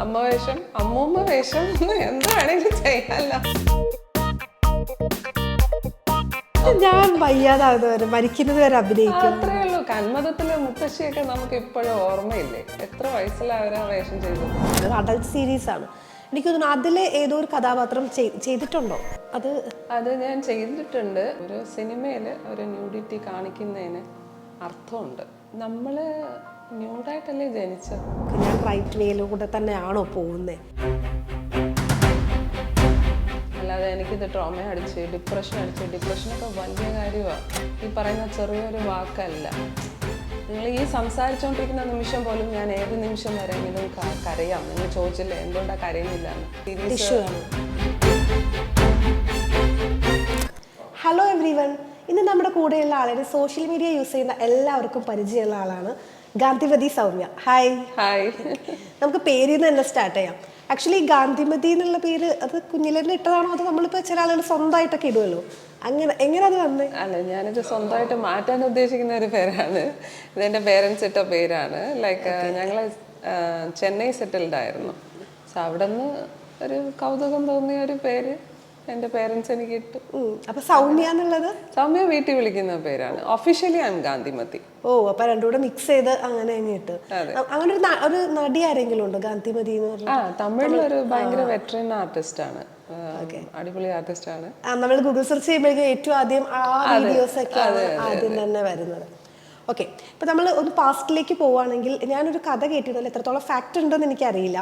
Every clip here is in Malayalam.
അമ്മ വേഷം, അമ്മൂമ്മ വേഷം, എന്ത് വേണമെങ്കിലും ചെയ്യാമല്ലോ. ഞാൻ വയ്യാതാകുന്നവരെ മരിക്കുന്നത് വരെ അഭിനയിക്കും. അത്രേ ഉള്ളൂ. കന്മദത്തിലെ മുത്തശ്ശിയൊക്കെ നമുക്ക് ഇപ്പോഴും ഓർമ്മയില്ലേ? എത്ര വയസ്സിലവരാ വേഷം ചെയ്തത്? അഡൽട്ട് സീരീസ് ആണ്. എനിക്ക് തോന്നുന്നു അതിൽ ഏതോ ഒരു കഥാപാത്രം ചെയ്തിട്ടുണ്ടോ? അത് ഞാൻ ചെയ്തിട്ടുണ്ട്. ഒരു സിനിമയിൽ ഒരു ന്യൂഡിറ്റി കാണിക്കുന്നതിന് അർത്ഥമുണ്ട്. നമ്മൾ ന്യൂഡായിട്ടല്ലേ ജനിച്ചത്. ഞാൻ റൈറ്റ് വേയിലൂടെ തന്നെയാണോ പോകുന്നത്? അല്ലാതെ എനിക്കിത് ട്രോമ അടിച്ച് ഡിപ്രഷനൊക്കെ വലിയ കാര്യമാണ്. ഈ പറയുന്ന ചെറിയൊരു വാക്കല്ല. നിങ്ങൾ ഈ സംസാരിച്ചുകൊണ്ടിരിക്കുന്ന നിമിഷം പോലും ഞാൻ ഏത് നിമിഷം വരെയെങ്കിലും കരയാം. നിങ്ങൾ ചോദിച്ചില്ലേ എന്തുകൊണ്ടാണ് കരയുന്നില്ല എന്ന്. ഹലോ എവ്രിവൺ, ഇന്ന് നമ്മുടെ കൂടെയുള്ള ആളാണ് സോഷ്യൽ മീഡിയ യൂസ് ചെയ്യുന്ന എല്ലാവർക്കും പരിചയമുള്ള ആളാണ് ഗാന്ധിമതി സൗമ്യ. ഹായ്. ഹായ്. നമുക്ക് പേരിൽ നിന്ന് തന്നെ സ്റ്റാർട്ട് ചെയ്യാം. ആക്ച്വലി ഗാന്ധിമതി എന്നുള്ള പേര് അത് കുഞ്ഞിലേന്ന് ഇട്ടതാണോ അതോ നമ്മളിപ്പോൾ ചില ആളുകൾ സ്വന്തമായിട്ടൊക്കെ ഇടുമല്ലോ, എങ്ങനെ അത് വന്നേ? അല്ല, ഞാനിത് സ്വന്തമായിട്ട് മാറ്റാൻ ഉദ്ദേശിക്കുന്ന ഒരു പേരാണ്. ഇതെൻ്റെ പേരൻസ് ഇട്ട പേരാണ്. ലൈക്ക് ഞങ്ങൾ ചെന്നൈ സെറ്റിൽഡ് ആയിരുന്നു. സോ അവിടെ നിന്ന് ഒരു കൗതുകം തോന്നിയ ഒരു പേര് എൻ്റെ പേരൻസ് എനിക്ക് ഇട്ടു. അപ്പൊ സൗമ്യ എന്നുള്ളത് സൗമ്യ വീട്ടിൽ വിളിക്കുന്ന പേരാണ്. Officially I M Gandhimathi. അപ്പൊ രണ്ടും കൂടെ മിക്സ് ചെയ്ത് അങ്ങനെ കഴിഞ്ഞിട്ട്. അങ്ങനെ ഒരു നടി ആരെങ്കിലും ഉണ്ടോ ഗാന്ധിമതി എന്ന് പറഞ്ഞാൽ? തമിഴിലൊരു ഭയങ്കര വെറ്ററൻ ആർട്ടിസ്റ്റ് ആണ്. അടിപൊളി ആർട്ടിസ്റ്റ് ആണ്. നമ്മൾ ഗൂഗിൾ സെർച്ച് ചെയ്യുമ്പോഴേക്കും ഏറ്റവും ആദ്യം ആ വീഡിയോസ് ഒക്കെ ആദ്യം തന്നെ വരുന്നത്. ഓക്കെ, ഇപ്പൊ നമ്മൾ ഒരു പാസ്റ്റിലേക്ക് പോവുകയാണെങ്കിൽ ഞാനൊരു കഥ കേട്ടിരുന്നല്ലോ, എത്രത്തോളം ഫാക്ട് ഉണ്ടെന്ന് എനിക്കറിയില്ല.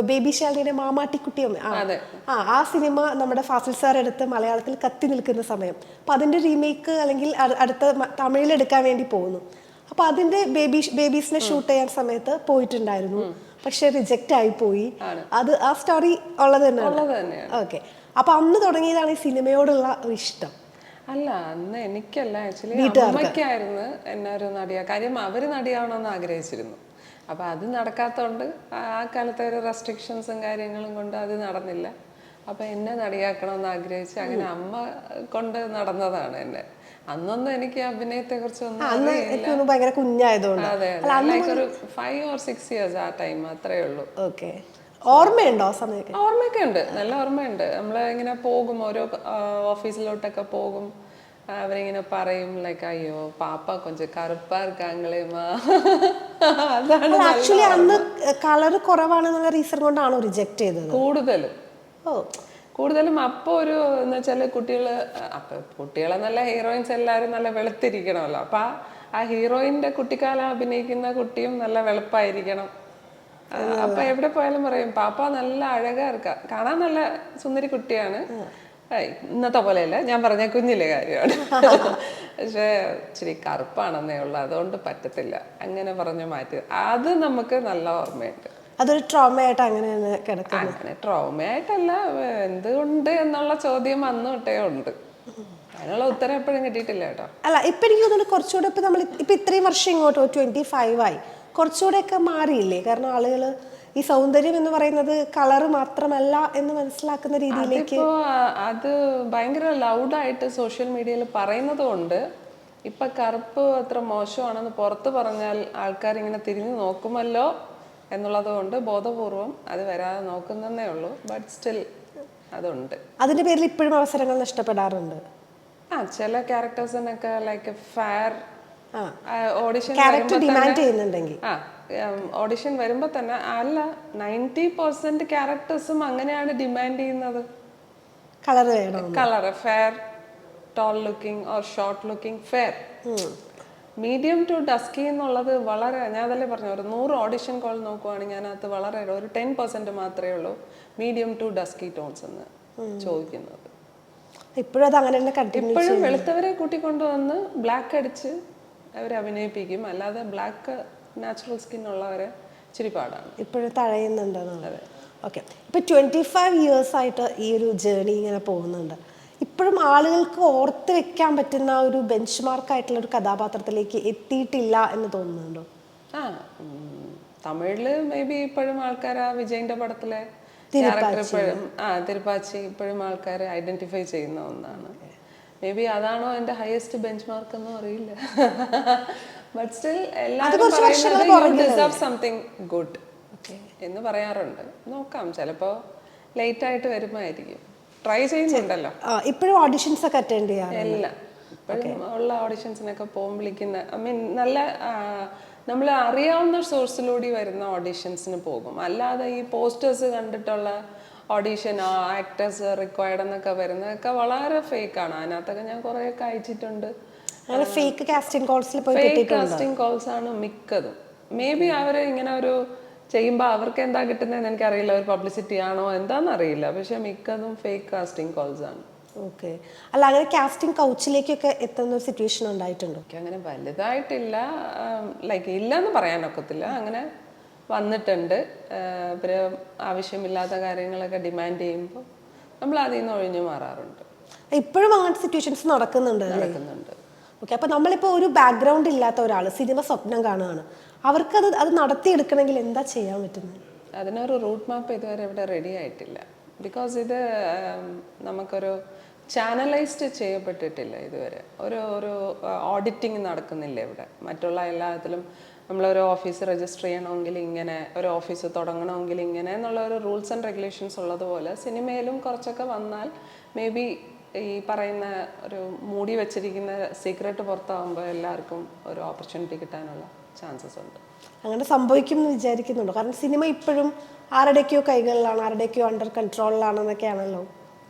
ബേബി ശാലിനിയുടെ മാമാട്ടിക്കുട്ടിയമ്മ, ആ സിനിമ നമ്മുടെ ഫാസിൽ സാർ എടുത്ത് മലയാളത്തിൽ കത്തി നിൽക്കുന്ന സമയം. അപ്പൊ അതിന്റെ റീമേക്ക് അല്ലെങ്കിൽ അടുത്ത തമിഴിലെടുക്കാൻ വേണ്ടി പോകുന്നു. അപ്പൊ അതിന്റെ ബേബീസിനെ ഷൂട്ട് ചെയ്യാൻ സമയത്ത് പോയിട്ടുണ്ടായിരുന്നു, പക്ഷെ റിജക്റ്റ് ആയി പോയി. അത് ആ സ്റ്റോറി ഉള്ളത് തന്നെയാണ്. ഓക്കെ, അപ്പൊ അന്ന് തുടങ്ങിയതാണ് ഈ സിനിമയോടുള്ള ഒരു ഇഷ്ടം? അല്ല, അന്ന് എനിക്കല്ല, ആക്ച്വലി അമ്മയ്ക്കായിരുന്നു എന്നെ ഒരു നടിയാ. കാര്യം അവര് നടിയാവണമെന്ന് ആഗ്രഹിച്ചിരുന്നു. അപ്പം അത് നടക്കാത്തതുകൊണ്ട് ആ കാലത്തെ ഒരു റെസ്ട്രിക്ഷൻസും കാര്യങ്ങളും കൊണ്ട് അത് നടന്നില്ല. അപ്പം എന്നെ നടിയാക്കണമെന്ന് ആഗ്രഹിച്ച് അങ്ങനെ അമ്മ കൊണ്ട് നടന്നതാണ് എന്നെ. അന്നൊന്നും എനിക്ക് അഭിനയത്തെ കുറിച്ചൊന്നും ഭയങ്കര കുഞ്ഞായതുകൊണ്ട്. അതെ, ലൈക്ക് ഒരു 5 or 6 years ആ ടൈം, അത്രേ ഉള്ളൂ. ഓക്കെ, ഓർമ്മയുണ്ടോ സമയമൊക്കെ? ഓർമ്മയൊക്കെ ഉണ്ട്, നല്ല ഓർമ്മയുണ്ട്. നമ്മൾ ഇങ്ങനെ പോകും, ഓരോ ഓഫീസിലോട്ടൊക്കെ പോകും. അവരിങ്ങനെ പറയും ലൈക്ക് അയ്യോ പാപ്പ കൊഞ്ചം കറുപ്പാ ഇരുക്കാങ്ങളേമാ. അതാണ് ആക്ച്വലി അന്ന് കളർ കുറവാണെന്നുള്ള റീസൺ കൊണ്ടാണോ റിജക്ട് ചെയ്തത്? കൂടുതലും അപ്പോൾ ഒരു എന്ന് വെച്ചാൽ കുട്ടികളെ നല്ല ഹീറോയിൻസ് എല്ലാവരും നല്ല വെളുത്തിരിക്കണമല്ലോ. അപ്പൊ ആ ഹീറോയിൻ്റെ കുട്ടിക്കാലം അഭിനയിക്കുന്ന കുട്ടിയും നല്ല വെളുപ്പായിരിക്കണം. അപ്പൊ എവിടെ പോയാലും പറയും പാപ്പ നല്ല അഴകാ ഇരിക്കാം, കാണാൻ നല്ല സുന്ദരി കുട്ടിയാണ്. ഇന്നത്തെ പോലെയല്ല, ഞാൻ പറഞ്ഞ കുഞ്ഞിലെ കാര്യമാണ്. പക്ഷെ ഇച്ചിരി കറുപ്പാണെന്നേ ഉള്ളു, അതുകൊണ്ട് പറ്റത്തില്ല, അങ്ങനെ പറഞ്ഞു മാറ്റി. അത് നമുക്ക് നല്ല ഓർമ്മയുണ്ട്. അതൊരു ട്രോമയായിട്ട് അങ്ങനെ കിടക്കുന്നു. അങ്ങനെ ട്രോമയായിട്ടല്ല, എന്തുകൊണ്ട് എന്നുള്ള ചോദ്യം അന്ന് തൊട്ടേ ഉണ്ട്. അതിനുള്ള ഉത്തരം എപ്പോഴും കിട്ടിയിട്ടില്ല കേട്ടോ. അല്ല, ഇപ്പൊ എനിക്ക് തോന്നുന്നു കുറച്ചുകൂടെ ഇപ്പൊ നമ്മൾ ഇപ്പൊ ഇത്രയും വർഷം ഇങ്ങോട്ടോ 25 ആയി, കുറച്ചുകൂടെ ഒക്കെ മാറിയില്ലേ? കാരണം ആളുകൾ ഈ സൗന്ദര്യം എന്ന് പറയുന്നത് കളറ് മാത്രമല്ല എന്ന് മനസ്സിലാക്കുന്ന രീതിയിലേക്ക്. അത് ഭയങ്കര ലൗഡായിട്ട് സോഷ്യൽ മീഡിയയിൽ പറയുന്നത് കൊണ്ട് ഇപ്പൊ കറുപ്പ് അത്ര മോശമാണെന്ന് പുറത്ത് പറഞ്ഞാൽ ആൾക്കാർ ഇങ്ങനെ തിരിഞ്ഞു നോക്കുമല്ലോ എന്നുള്ളത് കൊണ്ട് ബോധപൂർവം അത് വരാതെ നോക്കുന്നേ ഉള്ളൂ. ബട്ട് സ്റ്റിൽ അതുണ്ട്. അതിന്റെ പേരിൽ ഇപ്പോഴും അവസരങ്ങൾ നഷ്ടപ്പെടാറുണ്ട്. ചില ക്യാരക്ടേഴ്സിനൊക്കെ ലൈക്ക് ഫെയർ ഓഡിഷൻ ഓഡിഷൻ വരുമ്പോ തന്നെ അല്ല 90% ക്യാരക്ടേഴ്സും അങ്ങനെയാണ് ഡിമാൻഡ് ചെയ്യുന്നത്. Colour fair, tall looking or short looking, fair. Medium to dusky എന്നുള്ളത് വളരെ, ഞാൻ അതല്ലേ പറഞ്ഞു, ഒരു 100 ഓഡിഷൻ കോൾ നോക്കുവാണെങ്കിൽ അതിനകത്ത് വളരെ ഒരു 10% മാത്രമേ ഉള്ളൂ മീഡിയം ടു ഡസ്കി ടോൺസ് എന്ന് ചോദിക്കുന്നത്. ഇപ്പോഴും വെളുത്തവരെ കൂട്ടിക്കൊണ്ടുവന്ന് ബ്ലാക്ക് അടിച്ച് അവരെ അഭിനയിപ്പിക്കും, അല്ലാതെ ബ്ലാക്ക് നാച്ചുറൽ സ്കിൻ ഉള്ളവരെ ഇച്ചിരി പാടാണ്. ഇപ്പോഴും തഴയുന്നുണ്ടെന്ന്. ഓക്കെ, ഇപ്പൊ 25 years ആയിട്ട് ഈ ഒരു ജേർണി ഇങ്ങനെ പോകുന്നുണ്ട്. ഇപ്പോഴും ആളുകൾക്ക് ഓർത്ത് വെക്കാൻ പറ്റുന്ന ഒരു ബെഞ്ച് മാർക്കായിട്ടുള്ള ഒരു കഥാപാത്രത്തിലേക്ക് എത്തിയിട്ടില്ല എന്ന് തോന്നുന്നുണ്ടോ? തമിഴില് മേ ബി ഇപ്പോഴും ആൾക്കാർ ആ വിജയിന്റെ പടത്തിലെ ക്യാരക്ടർ ഇപ്പോഴും തിരുപ്പാച്ചി ഇപ്പോഴും ആൾക്കാർ ഐഡന്റിഫൈ ചെയ്യുന്ന ഒന്നാണ്. മേ ബി അതാണോ എൻ്റെ ഹയസ്റ്റ് ബെഞ്ച് മാർക്ക് എന്നും അറിയില്ല. ബട്ട് സ്റ്റിൽ എല്ലാവരും പറയുന്നത് യു ഡിസേർവ് സംതിങ് ഗുഡ്. എന്ന് പറയാറുണ്ട്. നോക്കാം, ചിലപ്പോൾ ലേറ്റായിട്ട് വരുമായിരിക്കും. ട്രൈ ചെയ്യുന്നുണ്ടല്ലോ. ഇപ്പോഴും ഓഡിഷൻസ് ഒക്കെ അറ്റൻഡ് ചെയ്യാറ്? എല്ലാം ഇപ്പോഴും ഉള്ള ഓഡിഷൻസിനൊക്കെ പോകും വിളിക്കുന്ന. ഐ മീൻ നല്ല നമ്മൾ അറിയാവുന്ന സോഴ്സിലൂടെ വരുന്ന ഓഡിഷൻസിന് പോകും. അല്ലാതെ ഈ പോസ്റ്റേഴ്സ് കണ്ടിട്ടുള്ള ഓഡിഷൻ ആക്ടേഴ്സ് റിക്വയർഡ് എന്നൊക്കെ വരുന്നതൊക്കെ വളരെ ഫേക്കാണ്. അതിനകത്തൊക്കെ ഞാൻ കുറേയൊക്കെ അയച്ചിട്ടുണ്ട്. അങ്ങനെ ഫേക്ക് കാസ്റ്റിംഗ് കോൾസിൽ പോയി ഫേക്ക് കാസ്റ്റിംഗ് കോൾസ് ആണ് മിക്കതും. മേ ബി അവർ ഇങ്ങനെ ഒരു ചെയ്യുമ്പോൾ അവർക്ക് എന്താ കിട്ടുന്നതെന്ന് എനിക്കറിയില്ല, ഒരു പബ്ലിസിറ്റി ആണോ എന്താണെന്നറിയില്ല. പക്ഷെ മിക്കതും ഫേക്ക് കാസ്റ്റിംഗ് കോൾസ് ആണ്. ഓക്കെ. അല്ല, അങ്ങനെ കാസ്റ്റിംഗ് കൗച്ചിലേക്കൊക്കെ എത്തുന്ന ഒരു സിറ്റുവേഷൻ ഉണ്ടായിട്ടുണ്ടോ? അങ്ങനെ വലുതായിട്ടില്ല, ലൈക്ക് ഇല്ലയെന്ന് പറയാനൊക്കത്തില്ല. അങ്ങനെ വന്നിട്ടുണ്ട്. പിന്നെ ആവശ്യമില്ലാത്ത കാര്യങ്ങളൊക്കെ ഡിമാൻഡ് ചെയ്യുമ്പോൾ നമ്മൾ അതിൽ നിന്ന് ഒഴിഞ്ഞു മാറാറുണ്ട്. ഇപ്പോഴും അങ്ങനത്തെ സിറ്റുവേഷൻസ് നടക്കുന്നുണ്ട്? ഓക്കെ. അപ്പോൾ നമ്മളിപ്പോൾ ഒരു ബാക്ക്ഗ്രൗണ്ട് ഇല്ലാത്ത ഒരാൾ സിനിമ സ്വപ്നം കാണുകയാണ്, അവർക്കത് നടത്തിയെടുക്കണമെങ്കിൽ എന്താ ചെയ്യാൻ പറ്റുന്നത്? അതിനൊരു റൂട്ട് മാപ്പ് ഇതുവരെ ഇവിടെ റെഡി ആയിട്ടില്ല. ബിക്കോസ് ഇത് നമുക്കൊരു ചാനലൈസ്ഡ് ചെയ്യപ്പെട്ടിട്ടില്ല ഇതുവരെ. ഒരു ഓഡിറ്റിങ് നടക്കുന്നില്ല ഇവിടെ. മറ്റുള്ള എല്ലാത്തിലും നമ്മളൊരു ഓഫീസ് രജിസ്റ്റർ ചെയ്യണമെങ്കിൽ ഇങ്ങനെ, ഒരു ഓഫീസ് തുടങ്ങണമെങ്കിൽ ഇങ്ങനെ എന്നുള്ള ഒരു റൂൾസ് ആൻഡ് റെഗുലേഷൻസ് ഉള്ളതുപോലെ സിനിമയിലും കുറച്ചൊക്കെ വന്നാൽ മേ ബി ഈ പറയുന്ന ഒരു മൂടി വെച്ചിരിക്കുന്ന സീക്രട്ട് പുറത്താകുമ്പോൾ എല്ലാവർക്കും ഒരു ഓപ്പർച്യൂണിറ്റി കിട്ടാനുള്ള ചാൻസസ് ഉണ്ട്. അങ്ങനെ സംഭവിക്കും എന്ന് വിചാരിക്കുന്നുണ്ടോ? കാരണം സിനിമ ഇപ്പോഴും ആരുടെയൊക്കെയോ കൈകളിലാണ്, ആരുടെയൊക്കെയോ അണ്ടർ കൺട്രോളിലാണെന്നൊക്കെയാണല്ലോ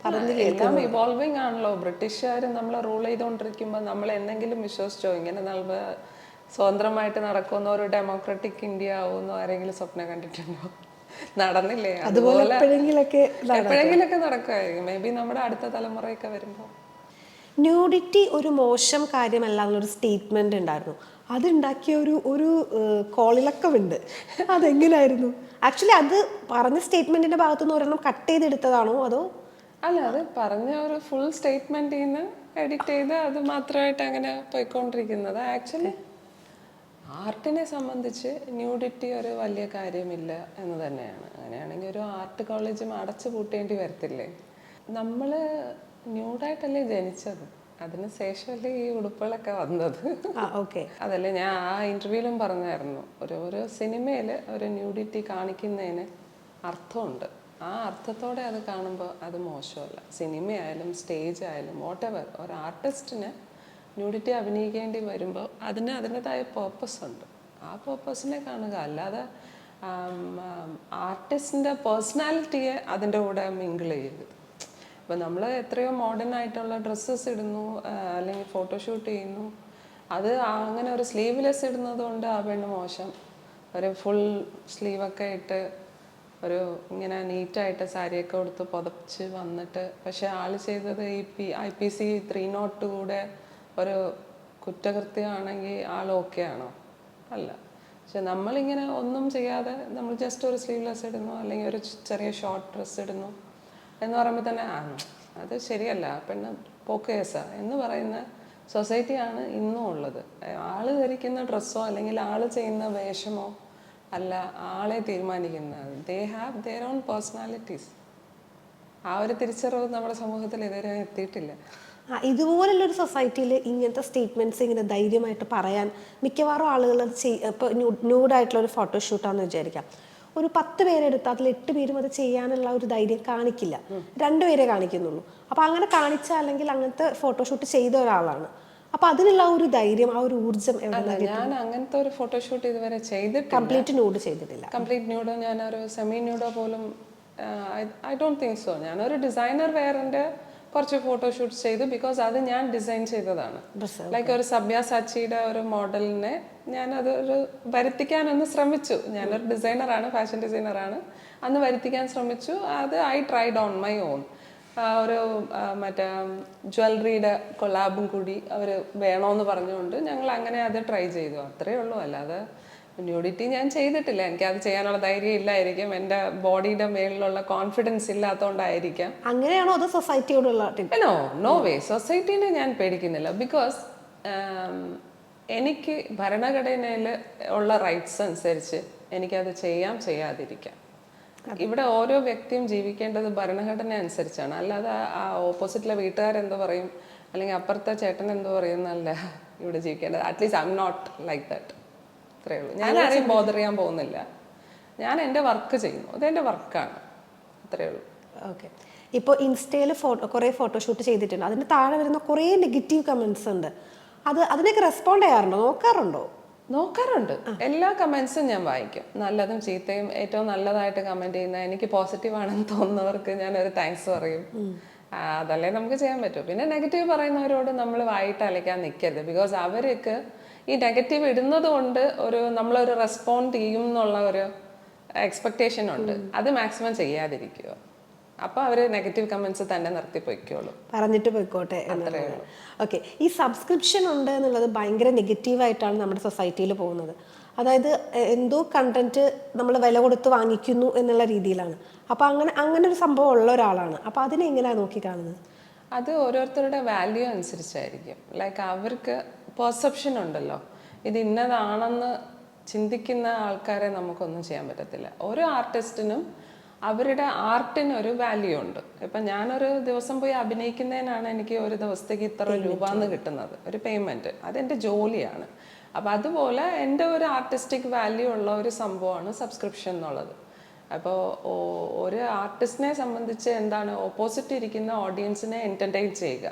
എല്ലാം ഇവോൾവിങ് ആണല്ലോ. ബ്രിട്ടീഷുകാർ നമ്മളെ റൂൾ ചെയ്തുകൊണ്ടിരിക്കുമ്പോൾ നമ്മൾ എന്തെങ്കിലും വിശ്വസിച്ചോ ഇങ്ങനെ സ്വതന്ത്രമായിട്ട് നടക്കുന്ന ഒരു ഡെമോക്രാറ്റിക് ഇന്ത്യ ആവുമെന്നോ ആരെങ്കിലും സ്വപ്നം കണ്ടിട്ടുണ്ടോ? നടന്നില്ലേ? അതുപോലെ എപ്പോഴെങ്കിലൊക്കെ നടക്കുമായിരിക്കും. മേ ബി നമ്മുടെ അടുത്ത തലമുറയൊക്കെ വരുമ്പോൾ. ന്യൂഡിറ്റി ഒരു മോശം കാര്യമല്ല എന്നൊരു സ്റ്റേറ്റ്മെന്റ് ഉണ്ടായിരുന്നു. അതുണ്ടാക്കിയ ഒരു കോളിളക്കമുണ്ട്. അതെങ്ങനെയായിരുന്നു? ആക്ച്വലി അത് പറഞ്ഞ സ്റ്റേറ്റ്മെന്റിന്റെ ഭാഗത്തുനിന്ന് ഒരെണ്ണം കട്ട് ചെയ്തെടുത്തതാണോ അതോ? അല്ല, അത് പറഞ്ഞ ഒരു ഫുൾ സ്റ്റേറ്റ്മെന്റിൽ നിന്ന് എഡിറ്റ് ചെയ്ത് അത് മാത്രമായിട്ട് അങ്ങനെ പോയിക്കൊണ്ടിരിക്കുന്നത്. ആക്ച്വലി ആർട്ടിനെ സംബന്ധിച്ച് ന്യൂഡിറ്റി ഒരു വലിയ കാര്യമില്ല എന്ന് തന്നെയാണ്. അങ്ങനെയാണെങ്കിൽ ഒരു ആർട്ട് കോളേജും അടച്ചു പൂട്ടേണ്ടി വരത്തില്ലേ? നമ്മൾ ന്യൂഡായിട്ടല്ലേ ജനിച്ചത്, അതിന് ശേഷമല്ലേ ഈ ഉടുപ്പുകളൊക്കെ വന്നത്. അതല്ലേ ഞാൻ ആ ഇന്റർവ്യൂവിലും പറഞ്ഞായിരുന്നു, ഒരു സിനിമയിൽ ഒരു ന്യൂഡിറ്റി കാണിക്കുന്നതിന് അർത്ഥമുണ്ട്. ആ അർത്ഥത്തോടെ അത് കാണുമ്പോൾ അത് മോശമല്ല. സിനിമയായാലും സ്റ്റേജ് ആയാലും വാട്ടെവർ, ഒരു ആർട്ടിസ്റ്റിന് ന്യൂഡിറ്റി അഭിനയിക്കേണ്ടി വരുമ്പോൾ അതിൻ്റെതായ പേർപ്പസ് ഉണ്ട്. ആ പേർപ്പസിനെ കാണുക, അല്ലാതെ ആർട്ടിസ്റ്റിൻ്റെ പേഴ്സണാലിറ്റിയെ അതിൻ്റെ കൂടെ മിങ്കിൾ ചെയ്യരുത്. ഇപ്പം നമ്മൾ എത്രയോ മോഡേൺ ആയിട്ടുള്ള ഡ്രസ്സസ് ഇടുന്നു, അല്ലെങ്കിൽ ഫോട്ടോഷൂട്ട് ചെയ്യുന്നു, അത് അങ്ങനെ ഒരു സ്ലീവ്ലെസ് ഇടുന്നത് കൊണ്ട് ആ പെണ്ണ് മോശം, ഒരു ഫുൾ സ്ലീവൊക്കെ ഇട്ട് ഒരു ഇങ്ങനെ നീറ്റായിട്ട് സാരിയൊക്കെ കൊടുത്ത് പുതച്ച് വന്നിട്ട് പക്ഷെ ആള് ചെയ്തത് ഈ IPC 302 കൂടെ ഒരു കുറ്റകൃത്യമാണെങ്കിൽ ആൾ ഓക്കെ ആണോ? അല്ല. പക്ഷെ നമ്മളിങ്ങനെ ഒന്നും ചെയ്യാതെ നമ്മൾ ജസ്റ്റ് ഒരു സ്ലീവ്ലെസ് ഇടുന്നു, അല്ലെങ്കിൽ ഒരു ചെറിയ ഷോർട്ട് ഡ്രസ്സ് ഇടുന്നു എന്ന് പറയുമ്പോൾ തന്നെ അത് ശരിയല്ല, പെണ്ണ് പോക്ക് കേസാ എന്ന് പറയുന്ന സൊസൈറ്റിയാണ് ഇന്നും ഉള്ളത്. ആള് ധരിക്കുന്ന ഡ്രസ്സോ അല്ലെങ്കിൽ ആള് ചെയ്യുന്ന വേഷമോ അല്ല ആളെ തീരുമാനിക്കുന്നത്. They have their own personalities. ആ ഒരു തിരിച്ചറിവ് നമ്മുടെ സമൂഹത്തിൽ ഇതുവരെ എത്തിയിട്ടില്ല. ഇതുപോലുള്ളൊരു സൊസൈറ്റിയിൽ ഇങ്ങനത്തെ സ്റ്റേറ്റ്മെന്റ്സ് ഇങ്ങനെ ധൈര്യമായിട്ട് പറയാൻ മിക്കവാറും ആളുകൾ ഇപ്പോൾ ന്യൂഡായിട്ടുള്ള ഒരു ഫോട്ടോഷൂട്ടാണെന്ന് വിചാരിക്കാം, ഒരു 10 പേരെടുത്ത് അതിൽ 8 പേരും അത് ചെയ്യാനുള്ള ഒരു ധൈര്യം കാണിക്കില്ല, 2 പേരെ കാണിക്കുന്നുള്ളൂ. അപ്പോൾ അങ്ങനെ കാണിച്ച അല്ലെങ്കിൽ അങ്ങനത്തെ ഫോട്ടോഷൂട്ട് ചെയ്ത ഒരാളാണ്, അപ്പൊ അതിനുള്ള ഒരു ധൈര്യം, ആ ഒരു ഊർജ്ജം ഞാൻ അങ്ങനത്തെ ഒരു ഫോട്ടോഷൂട്ട് ഇതുവരെ ചെയ്തിട്ടില്ല. കംപ്ലീറ്റ് ന്യൂഡ് ചെയ്തിട്ടില്ല. കംപ്ലീറ്റ് ന്യൂഡോ ഞാനൊരു സെമി ന്യൂഡോ പോലും ഐ ഡോണ്ട് തിങ്ക് സോ. ഞാനൊരു ഡിസൈനർ വെയറിന്റെ കുറച്ച് ഫോട്ടോഷൂട്ട്സ് ചെയ്തു. ബിക്കോസ് അത് ഞാൻ ഡിസൈൻ ചെയ്തതാണ്. ലൈക്ക് ഒരു സബ്യാസാച്ചിയുടെ ഒരു മോഡലിനെ ഞാനത് വരുത്തിക്കാനൊന്ന് ശ്രമിച്ചു. ഞാനൊരു ഡിസൈനറാണ്, ഫാഷൻ ഡിസൈനറാണ്. അന്ന് വരുത്തിക്കാൻ ശ്രമിച്ചു. അത് I tried on my own. ഒരു മറ്റേ ജ്വല്ലറിയുടെ കൊളാബും കൂടി അവർ വേണമെന്ന് പറഞ്ഞുകൊണ്ട് ഞങ്ങൾ അങ്ങനെ അത് ട്രൈ ചെയ്തു. അത്രയേ ഉള്ളൂ. അല്ലാതെ ന്യൂഡിറ്റി ഞാൻ ചെയ്തിട്ടില്ല. എനിക്കത് ചെയ്യാനുള്ള ധൈര്യം ഇല്ലായിരിക്കും, എൻ്റെ ബോഡിയുടെ മേളിലുള്ള കോൺഫിഡൻസ് ഇല്ലാത്തതുകൊണ്ടായിരിക്കാം. അങ്ങനെയാണോ അതോ സൊസൈറ്റിയോടുള്ള? നോ വേ, സൊസൈറ്റീനെ ഞാൻ പേടിക്കുന്നില്ല. ബിക്കോസ് എനിക്ക് ഭരണഘടനയിൽ ഉള്ള റൈറ്റ്സ് അനുസരിച്ച് എനിക്കത് ചെയ്യാതിരിക്കാം. ഇവിടെ ഓരോ വ്യക്തിയും ജീവിക്കേണ്ടത് ഭരണഘടന അനുസരിച്ചാണ്. അല്ലാതെ ആ ഓപ്പോസിറ്റിലെ വീട്ടുകാരെന്തോ പറയും അല്ലെങ്കിൽ അപ്പുറത്തെ ചേട്ടൻ എന്തോ പറയുന്നല്ല ഇവിടെ ജീവിക്കേണ്ടത്. At least I am not like that. അത്രേ ഉള്ളൂ. ഞാൻ ആരെയും ബോധർ ചെയ്യാൻ പോകുന്നില്ല. ഞാൻ എൻ്റെ വർക്ക് ചെയ്യുന്നു, അതെൻ്റെ വർക്കാണ്, അത്രയേ ഉള്ളൂ. ഓക്കെ. ഇപ്പോൾ ഇൻസ്റ്റയിൽ കുറേ ഫോട്ടോഷൂട്ട് ചെയ്തിട്ടുണ്ട്, അതിന് താഴെ വരുന്ന കുറേ നെഗറ്റീവ് കമൻസ് ഉണ്ട്. അതിനൊക്കെ റെസ്പോണ്ട് ചെയ്യാറുണ്ടോ, നോക്കാറുണ്ടോ? നോക്കാറുണ്ട്. എല്ലാ കമൻസും ഞാൻ വായിക്കും, നല്ലതും ചീത്തയും. ഏറ്റവും നല്ലതായിട്ട് കമൻറ്റ് ചെയ്യുന്ന, എനിക്ക് പോസിറ്റീവ് ആണെന്ന് തോന്നുന്നവർക്ക് ഞാനൊരു താങ്ക്സ് പറയും. അതല്ലേ നമുക്ക് ചെയ്യാൻ പറ്റൂ. പിന്നെ നെഗറ്റീവ് പറയുന്നവരോട് നമ്മൾ വായിട്ട് അലയ്ക്കാൻ നിൽക്കരുത്. ബിക്കോസ് അവർക്ക് ഈ നെഗറ്റീവ് ഇടുന്നത് കൊണ്ട് നമ്മളൊരു റെസ്പോണ്ട് ചെയ്യും എന്നുള്ള ഒരു എക്സ്പെക്ടേഷൻ ഉണ്ട്. അത് മാക്സിമം ചെയ്യാതിരിക്കുക. അപ്പോൾ അവർ നെഗറ്റീവ് കമൻസ് തന്നെ നിർത്തി പൊയ്ക്കോളൂ, പറഞ്ഞിട്ട് പോയിക്കോട്ടെ. ഓക്കെ. ഈ സബ്സ്ക്രിപ്ഷൻ ഉണ്ട് എന്നുള്ളത് ഭയങ്കര നെഗറ്റീവായിട്ടാണ് നമ്മുടെ സൊസൈറ്റിയിൽ പോകുന്നത്. അതായത് എന്തോ കണ്ടന്റ് നമ്മൾ വില കൊടുത്ത് വാങ്ങിക്കുന്നു എന്നുള്ള രീതിയിലാണ്. അപ്പോൾ അങ്ങനെ ഒരു സംഭവം ഉള്ള ഒരാളാണ്. അപ്പോൾ അതിനെ എങ്ങനെയാണ് നോക്കിക്കാണുന്നത്? അത് ഓരോരുത്തരുടെ വാല്യൂ അനുസരിച്ചായിരിക്കും. ലൈക്ക് അവർക്ക് പെർസെപ്ഷൻ ഉണ്ടല്ലോ, ഇത് ഇന്നതാണെന്ന് ചിന്തിക്കുന്ന ആൾക്കാരെ നമുക്കൊന്നും ചെയ്യാൻ പറ്റത്തില്ല. ഓരോ ആർട്ടിസ്റ്റിനും അവരുടെ ആർട്ടിന് ഒരു വാല്യൂ ഉണ്ട്. ഇപ്പം ഞാനൊരു ദിവസം പോയി അഭിനയിക്കുന്നതിനാണ് എനിക്ക് ഒരു ദിവസത്തേക്ക് ഇത്ര രൂപ എന്ന് കിട്ടുന്നത്, ഒരു പേയ്മെൻറ്റ്. അതെൻ്റെ ജോലിയാണ്. അപ്പം അതുപോലെ എൻ്റെ ഒരു ആർട്ടിസ്റ്റിക് വാല്യൂ ഉള്ള ഒരു സംഭവമാണ് സബ്സ്ക്രിപ്ഷൻ എന്നുള്ളത്. അപ്പോൾ ഒരു ആർട്ടിസ്റ്റിനെ സംബന്ധിച്ച് എന്താണ്, ഓപ്പോസിറ്റ് ഇരിക്കുന്ന ഓഡിയൻസിനെ എൻ്റർടൈൻ ചെയ്യുക.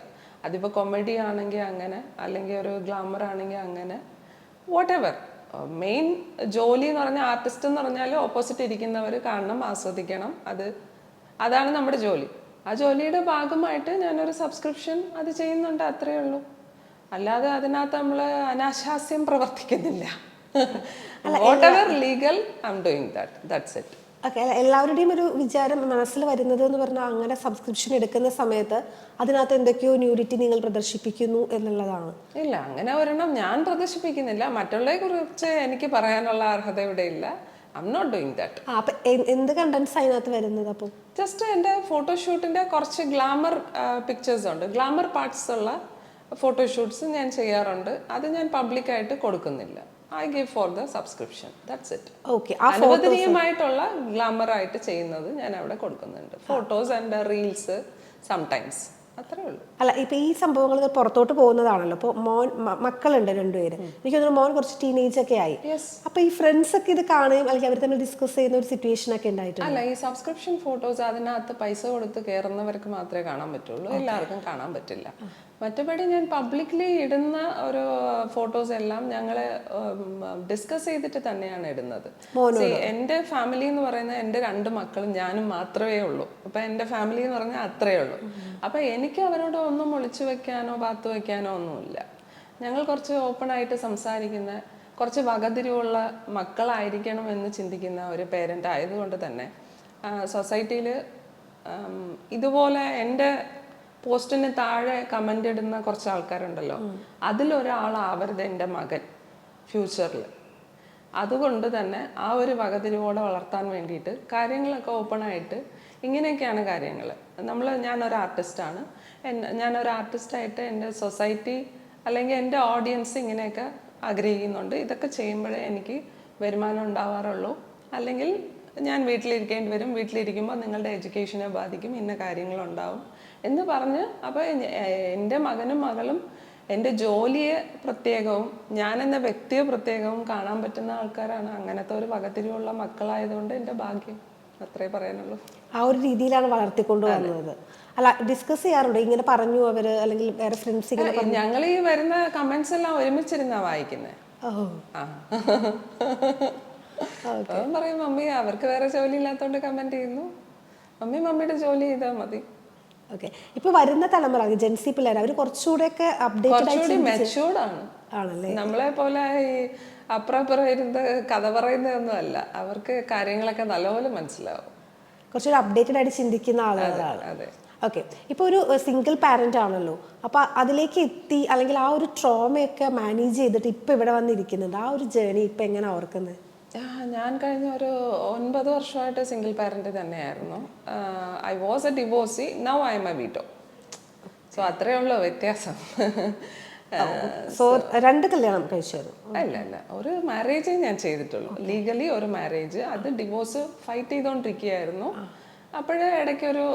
അതിപ്പോൾ കൊമഡി ആണെങ്കിൽ അങ്ങനെ, അല്ലെങ്കിൽ ഒരു ഗ്ലാമർ ആണെങ്കിൽ അങ്ങനെ, വാട്ട് എവർ. മെയിൻ ജോലി എന്ന് പറഞ്ഞാൽ, ആർട്ടിസ്റ്റ് എന്ന് പറഞ്ഞാൽ ഓപ്പോസിറ്റ് ഇരിക്കുന്നവർ കാണണം, ആസ്വദിക്കണം. അതാണ് നമ്മുടെ ജോലി. ആ ജോലിയുടെ ഭാഗമായിട്ട് ഞാനൊരു സബ്സ്ക്രിപ്ഷൻ അത് ചെയ്യുന്നുണ്ട്, അത്രയേ ഉള്ളൂ. അല്ലാതെ അതിനകത്ത് നമ്മൾ അനാശാസ്യം പ്രവർത്തിക്കുന്നില്ല. What ever legal I am doing that's it. Okay. എല്ലാവരുടെയും ഒരു വിചാരം മനസ്സിൽ വരുന്നത് എന്ന് പറഞ്ഞാൽ, അങ്ങനെ സബ്സ്ക്രിപ്ഷൻ എടുക്കുന്ന സമയത്ത് അതിനകത്ത് എന്തൊക്കെയോ ന്യൂഡിറ്റി നിങ്ങൾ പ്രദർശിപ്പിക്കുന്നു എന്നുള്ളതാണ്. ഇല്ല, അങ്ങനെ ഒരെണ്ണം ഞാൻ പ്രദർശിപ്പിക്കുന്നില്ല. മറ്റുള്ളവരെ കുറിച്ച് എനിക്ക് പറയാനുള്ള അർഹത ഇവിടെ ഇല്ല. I am not doing that. അപ്പൊ എന്ത് കണ്ടന്റ്സ് അതിനകത്ത് വരുന്നത്? അപ്പോൾ ജസ്റ്റ് എൻ്റെ ഫോട്ടോഷൂട്ടിൻ്റെ കുറച്ച് ഗ്ലാമർ പിക്ചേഴ്സ് ഉണ്ട്, ഗ്ലാമർ പാർട്സ് ഉള്ള ഫോട്ടോഷൂട്ട്സ് ഞാൻ ചെയ്യാറുണ്ട്. അത് ഞാൻ പബ്ലിക്കായിട്ട് കൊടുക്കുന്നില്ല. I give for the subscription. That's it. Okay. അനുവദനീയമായിട്ടുള്ള ഗ്ലാമർ ആയിട്ട് ചെയ്യുന്നത് ഞാൻ അവിടെ കൊടുക്കുന്നുണ്ട്. ഫോട്ടോസ് ആൻഡ് റീൽസ് സംടൈംസ്, അത്രേ ഉള്ളൂ. അല്ല, ഇപ്പൊ ഈ സംഭവങ്ങൾ പുറത്തോട്ട് പോകുന്നതാണല്ലോ. ഇപ്പോൾ മക്കളുണ്ട് രണ്ടുപേര്. എനിക്ക് തോന്നുന്നു മോൻ കുറച്ച് ടീനേജ് ഒക്കെ ആയി. അപ്പൊ ഈ ഫ്രണ്ട്സ് ഒക്കെ ഇത് കാണുകയും അല്ലെങ്കിൽ അവർ തമ്മിൽ ഡിസ്കസ് ചെയ്യുന്ന ഒരു സിറ്റുവേഷൻ ഒക്കെ ഉണ്ടായിട്ടുണ്ട്. അല്ല, ഈ സബ്സ്ക്രിപ്ഷൻ ഫോട്ടോസ് അതിനകത്ത് പൈസ കൊടുത്ത് കയറുന്നവർക്ക് മാത്രമേ കാണാൻ പറ്റുള്ളൂ, എല്ലാവർക്കും കാണാൻ പറ്റില്ല. മറ്റപടി ഞാൻ പബ്ലിക്കലി ഇടുന്ന ഒരു ഫോട്ടോസ് എല്ലാം ഞങ്ങൾ ഡിസ്കസ് ചെയ്തിട്ട് തന്നെയാണ് ഇടുന്നത്. എൻ്റെ ഫാമിലി എന്ന് പറയുന്നത് എൻ്റെ 2 മക്കളും ഞാനും മാത്രമേ ഉള്ളൂ. അപ്പം എൻ്റെ ഫാമിലി എന്ന് പറഞ്ഞാൽ അത്രയേ ഉള്ളൂ. അപ്പം എനിക്ക് അവരോട് ഒന്നും ഒളിച്ചു വെക്കാനോ പാത്തു വെക്കാനോ ഒന്നുമില്ല. ഞങ്ങൾ കുറച്ച് ഓപ്പണായിട്ട് സംസാരിക്കുന്ന, കുറച്ച് വകതിരിവുള്ള മക്കളായിരിക്കണം എന്ന് ചിന്തിക്കുന്ന ഒരു പേരൻ്റ് ആയതുകൊണ്ട് തന്നെ സൊസൈറ്റിയിൽ ഇതുപോലെ എൻ്റെ പോസ്റ്റിന് താഴെ കമൻ്റ് ഇടുന്ന കുറച്ച് ആൾക്കാരുണ്ടല്ലോ, അതിലൊരാളാവരുത് എൻ്റെ മകൻ ഫ്യൂച്ചറിൽ. അതുകൊണ്ട് തന്നെ ആ ഒരു വകതിരിവോടെ വളർത്താൻ വേണ്ടിയിട്ട് കാര്യങ്ങളൊക്കെ ഓപ്പണായിട്ട്, ഇങ്ങനെയൊക്കെയാണ് കാര്യങ്ങൾ. ഞാനൊരു ആർട്ടിസ്റ്റാണ്, ഞാനൊരു ആർട്ടിസ്റ്റായിട്ട് എൻ്റെ സൊസൈറ്റി അല്ലെങ്കിൽ എൻ്റെ ഓഡിയൻസ് ഇങ്ങനെയൊക്കെ ആഗ്രഹിക്കുന്നുണ്ട്. ഇതൊക്കെ ചെയ്യുമ്പോഴേ എനിക്ക് വരുമാനം ഉണ്ടാവാറുള്ളൂ, അല്ലെങ്കിൽ ഞാൻ വീട്ടിലിരിക്കേണ്ടി വരും. വീട്ടിലിരിക്കുമ്പോൾ നിങ്ങളുടെ എഡ്യൂക്കേഷനെ ബാധിക്കും, ഇന്ന കാര്യങ്ങളുണ്ടാവും എന്ന് പറഞ്ഞ്. അപ്പോൾ എൻ്റെ മകനും മകളും എൻ്റെ ജോലിയെ പ്രത്യേകവും ഞാനെന്ന വ്യക്തിയെ പ്രത്യേകവും കാണാൻ പറ്റുന്ന ആൾക്കാരാണ്. അങ്ങനത്തെ ഒരു വകതിരിവുള്ള മക്കളായതുകൊണ്ട് എൻ്റെ ഭാഗ്യം, അത്രേ പറയാനുള്ളൂ. ആ ഒരു രീതിയിലാണ് വളർത്തിക്കൊണ്ടു വന്നത്. അല്ല, ഡിസ്കസ് ചെയ്യാറുണ്ട് ഇങ്ങനെ പറഞ്ഞു അവർ, അല്ലെങ്കിൽ വേറെ ഫ്രണ്ട്സ് ഇങ്ങനെ? ഞങ്ങൾ ഈ വരുന്ന കമന്റ്സ് എല്ലാം ഒരുമിച്ചിരുന്നാ വായിക്കുന്നത്. അപ്പം പറയും, മമ്മി അവർക്ക് വേറെ ജോലി ഇല്ലാത്തതുകൊണ്ട് കമന്റ് ചെയ്യുന്നു, മമ്മിയുടെ ജോലി ചെയ്താൽ മതി. ഓക്കെ. ഇപ്പൊ വരുന്ന തലമുറ ജെൻസി പിള്ളേർ അവർ കുറച്ചുകൂടെയൊക്കെ അപ്ഡേറ്റഡ് മെച്ചൂർഡ് ആണല്ലേ. നമ്മളെ പോലെ ഈ അപ്പുറം ഇരുന്ന് കഥ പറയുന്നതൊന്നും അല്ല. അവർക്ക് കാര്യങ്ങളൊക്കെ നല്ലപോലെ മനസ്സിലാവും. കുറച്ചുകൂടി അപ്ഡേറ്റഡ് ആയിട്ട് ചിന്തിക്കുന്ന ആളുകളാണ്. അതെ. ഓക്കെ. ഇപ്പോൾ ഒരു സിംഗിൾ പാരന്റ് ആണല്ലോ, അപ്പൊ അതിലേക്ക് എത്തി അല്ലെങ്കിൽ ആ ഒരു ട്രോമയൊക്കെ മാനേജ് ചെയ്തിട്ട് ഇപ്പൊ ഇവിടെ വന്നിരിക്കുന്നുണ്ട്. ആ ഒരു ജേർണി ഇപ്പൊ എങ്ങനെ ഓർക്കുന്നത്? ഞാൻ കഴിഞ്ഞ ഒരു 9 വർഷമായിട്ട് സിംഗിൾ പാരന്റ് തന്നെയായിരുന്നു. I was A divorcee, now I M A widow. So അത്രയേ ഉള്ളൂ വ്യത്യാസം. സോ 2 കല്യാണം കഴിച്ചായിരുന്നു? അല്ല, ഒരു മാരേജേ ഞാൻ ചെയ്തിട്ടുള്ളൂ. ലീഗലി ഒരു മാരേജ്, അത് ഡിവോഴ്സ് ഫൈറ്റ് ചെയ്തുകൊണ്ടിരിക്കുകയായിരുന്നു. അപ്പോഴേ ഇടയ്ക്കൊരു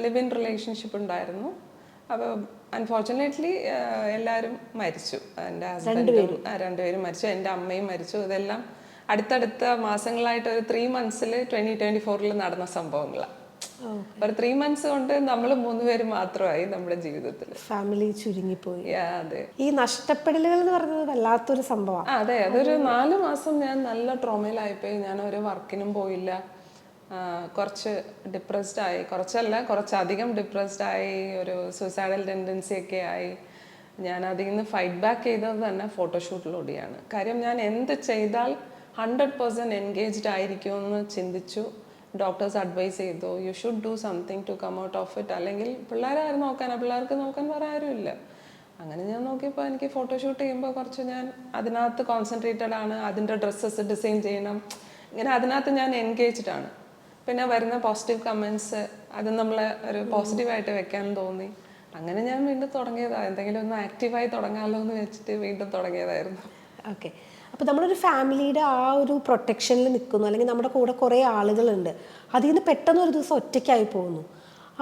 ലിവ് ഇൻ റിലേഷൻഷിപ്പ് ഉണ്ടായിരുന്നു. അപ്പോൾ അൺഫോർച്ചുനേറ്റ്ലി എല്ലാവരും മരിച്ചു. എൻ്റെ ഹസ്ബൻഡും 2 പേരും മരിച്ചു, എൻ്റെ അമ്മയും മരിച്ചു. ഇതെല്ലാം അടുത്തടുത്ത മാസങ്ങളായിട്ട് ഒരു 3 months 2024 നടന്ന സംഭവങ്ങളാണ്. ഒരു 3 months കൊണ്ട് നമ്മൾ 3 പേര് മാത്രമായി നമ്മുടെ ജീവിതത്തിൽ. ഫാമിലി ചുരുങ്ങിപ്പോയി. അതെ. ഈ നഷ്ടപ്പെടലുകൾ എന്ന് പറയുന്നത് വല്ലാത്തൊരു സംഭവമാണ്. അതെ, അതൊരു 4 മാസം ഞാൻ നല്ല ട്രോമയിലായിപ്പോയി. ഞാൻ ഒരു വർക്കിനും പോയില്ല, കുറച്ച് ഡിപ്രസ്ഡ് ആയി, കുറച്ചധികം ഡിപ്രസ്ഡ് ആയി, ഒരു സൂയിസൈഡൽ ടെൻഡൻസി ഒക്കെ ആയി. ഞാൻ അതിൽ നിന്ന് ഫൈറ്റ് ബാക്ക് ചെയ്തത് തന്നെ ഫോട്ടോഷൂട്ടിലൂടെയാണ്. കാര്യം ഞാൻ എന്ത് ചെയ്താൽ 100% എൻഗേജ്ഡ് ആയിരിക്കുമെന്ന് ചിന്തിച്ചു. ഡോക്ടേഴ്സ് അഡ്വൈസ് ചെയ്തു, you should do something to come out of it, അല്ലെങ്കിൽ പിള്ളേരാരും നോക്കാനാണ്, പിള്ളേർക്ക് നോക്കാൻ വേറെ ആരുമില്ല. അങ്ങനെ ഞാൻ നോക്കിയപ്പോൾ എനിക്ക് ഫോട്ടോഷൂട്ട് ചെയ്യുമ്പോൾ കുറച്ച് ഞാൻ അതിനകത്ത് കോൺസെൻട്രേറ്റഡ് ആണ്, അതിൻ്റെ ഡ്രസ്സസ് ഡിസൈൻ ചെയ്യണം, ഇങ്ങനെ അതിനകത്ത് ഞാൻ എൻഗേജ്ഡ് ആണ്. പിന്നെ വരുന്ന പോസിറ്റീവ് കമൻസ് അത് നമ്മളെ ഒരു പോസിറ്റീവായിട്ട് വെക്കാൻ തോന്നി. അങ്ങനെ ഞാൻ വീണ്ടും തുടങ്ങിയതാണ്, എന്തെങ്കിലും ഒന്ന് ആക്റ്റീവായി തുടങ്ങാമല്ലോ എന്ന് വെച്ചിട്ട് വീണ്ടും തുടങ്ങിയതായിരുന്നു. ഓക്കെ. അപ്പോൾ നമ്മളൊരു ഫാമിലിയുടെ ആ ഒരു പ്രൊട്ടക്ഷനിൽ നിൽക്കുന്നു, അല്ലെങ്കിൽ നമ്മുടെ കൂടെ കുറേ ആളുകളുണ്ട്, അതിൽ നിന്ന് പെട്ടെന്ന് ഒരു ദിവസം ഒറ്റയ്ക്കായി പോകുന്നു.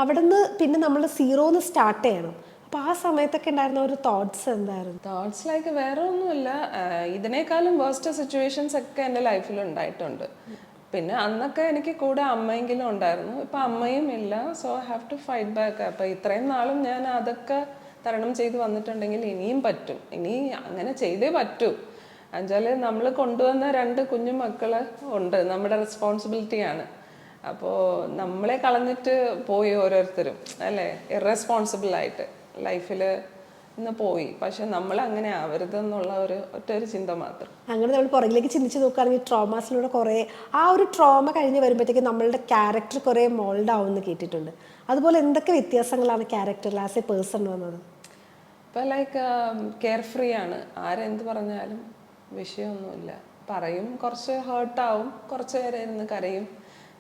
അവിടെ നിന്ന് പിന്നെ നമ്മൾ സീറോന്ന് സ്റ്റാർട്ട് ചെയ്യണം. അപ്പോൾ ആ സമയത്തൊക്കെ ഉണ്ടായിരുന്ന ഒരു തോട്ട്സ് എന്തായിരുന്നു? തോട്ട്സ് ലൈക്ക് വേറെ ഒന്നുമില്ല, ഇതിനേക്കാളും വേസ്റ്റ് സിറ്റുവേഷൻസ് ഒക്കെ എൻ്റെ ലൈഫിൽ ഉണ്ടായിട്ടുണ്ട്. പിന്നെ അന്നൊക്കെ എനിക്ക് കൂടെ അമ്മയെങ്കിലും ഉണ്ടായിരുന്നു, ഇപ്പം അമ്മയും ഇല്ല. So I have to fight back. അപ്പം ഇത്രയും നാളും ഞാൻ അതൊക്കെ തരണം ചെയ്ത് വന്നിട്ടുണ്ടെങ്കിൽ ഇനിയും പറ്റും, ഇനി അങ്ങനെ ചെയ്തേ പറ്റൂ. എന്നുവെച്ചാൽ നമ്മൾ കൊണ്ടുവന്ന 2 കുഞ്ഞു മക്കൾ ഉണ്ട്, നമ്മുടെ റെസ്പോൺസിബിലിറ്റിയാണ്. അപ്പോൾ നമ്മളെ കളഞ്ഞിട്ട് പോയി ഓരോരുത്തരും, അല്ലേ, ഇറസ്പോൺസിബിളായിട്ട് ലൈഫിൽ ഇന്ന് പോയി. പക്ഷെ നമ്മൾ അങ്ങനെ ആവരുതെന്നുള്ള ഒറ്റൊരു ചിന്ത മാത്രം. അങ്ങനെ നമ്മൾ പുറകിലേക്ക് ചിന്തിച്ച് നോക്കുകയാണെങ്കിൽ ട്രോമാസിലൂടെ കുറേ ആ ഒരു ട്രോമ കഴിഞ്ഞ് വരുമ്പോഴത്തേക്ക് നമ്മളുടെ ക്യാരക്ടർ കുറേ മോൾഡ് ആവുമെന്ന് കേട്ടിട്ടുണ്ട്. അതുപോലെ എന്തൊക്കെ വ്യത്യാസങ്ങളാണ് ക്യാരക്ടറിൽ ആസ് എ പേഴ്സൺ വന്നത്? ഇപ്പം ലൈക്ക് കെയർ ഫ്രീ ആണ്, ആരെന്ത് പറഞ്ഞാലും വിഷയമൊന്നുമില്ല. പറയും, കുറച്ച് ഹേർട്ടാവും, കുറച്ച് നേരം ഇരുന്ന് കരയും,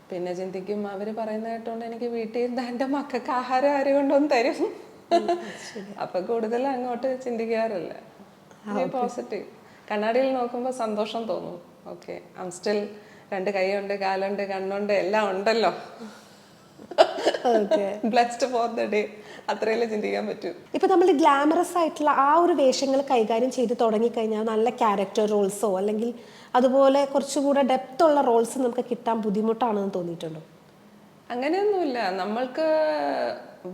പിന്നെ ചിന്തിക്കും അവർ പറയുന്ന കേട്ടോണ്ട് എനിക്ക് വീട്ടിൽ ഇരുന്ന് എൻ്റെ മക്കൾക്ക് ആഹാരം ആര് കൊണ്ടൊന്നും തരും. അപ്പൊ കൂടുതൽ അങ്ങോട്ട് ചിന്തിക്കാറില്ല. പോസിറ്റീവ്. കണ്ണാടിയിൽ നോക്കുമ്പോൾ സന്തോഷം തോന്നും. ഓക്കെ, ഐ ആം സ്റ്റിൽ 2 കൈയുണ്ട്, കാലുണ്ട്, കണ്ണുണ്ട്, എല്ലാം ഉണ്ടല്ലോ. ബ്ലെസ്ഡ് ഫോർ ദ ഡേ, അത്രയല്ലേ ചിന്തിക്കാൻ പറ്റൂ. ഇപ്പൊ നമ്മൾ ഗ്ലാമറസ് ആയിട്ടുള്ള ആ ഒരു വേഷങ്ങൾ കൈകാര്യം ചെയ്ത് തുടങ്ങിക്കഴിഞ്ഞാൽ നല്ല ക്യാരക്ടർ റോൾസോ അല്ലെങ്കിൽ അതുപോലെ കുറച്ചുകൂടെ ഡെപ്ത് ഉള്ള റോൾസ് നമുക്ക് കിട്ടാൻ ബുദ്ധിമുട്ടാണെന്ന് തോന്നിയിട്ടുണ്ടോ? അങ്ങനെയൊന്നുമില്ല, നമ്മൾക്ക്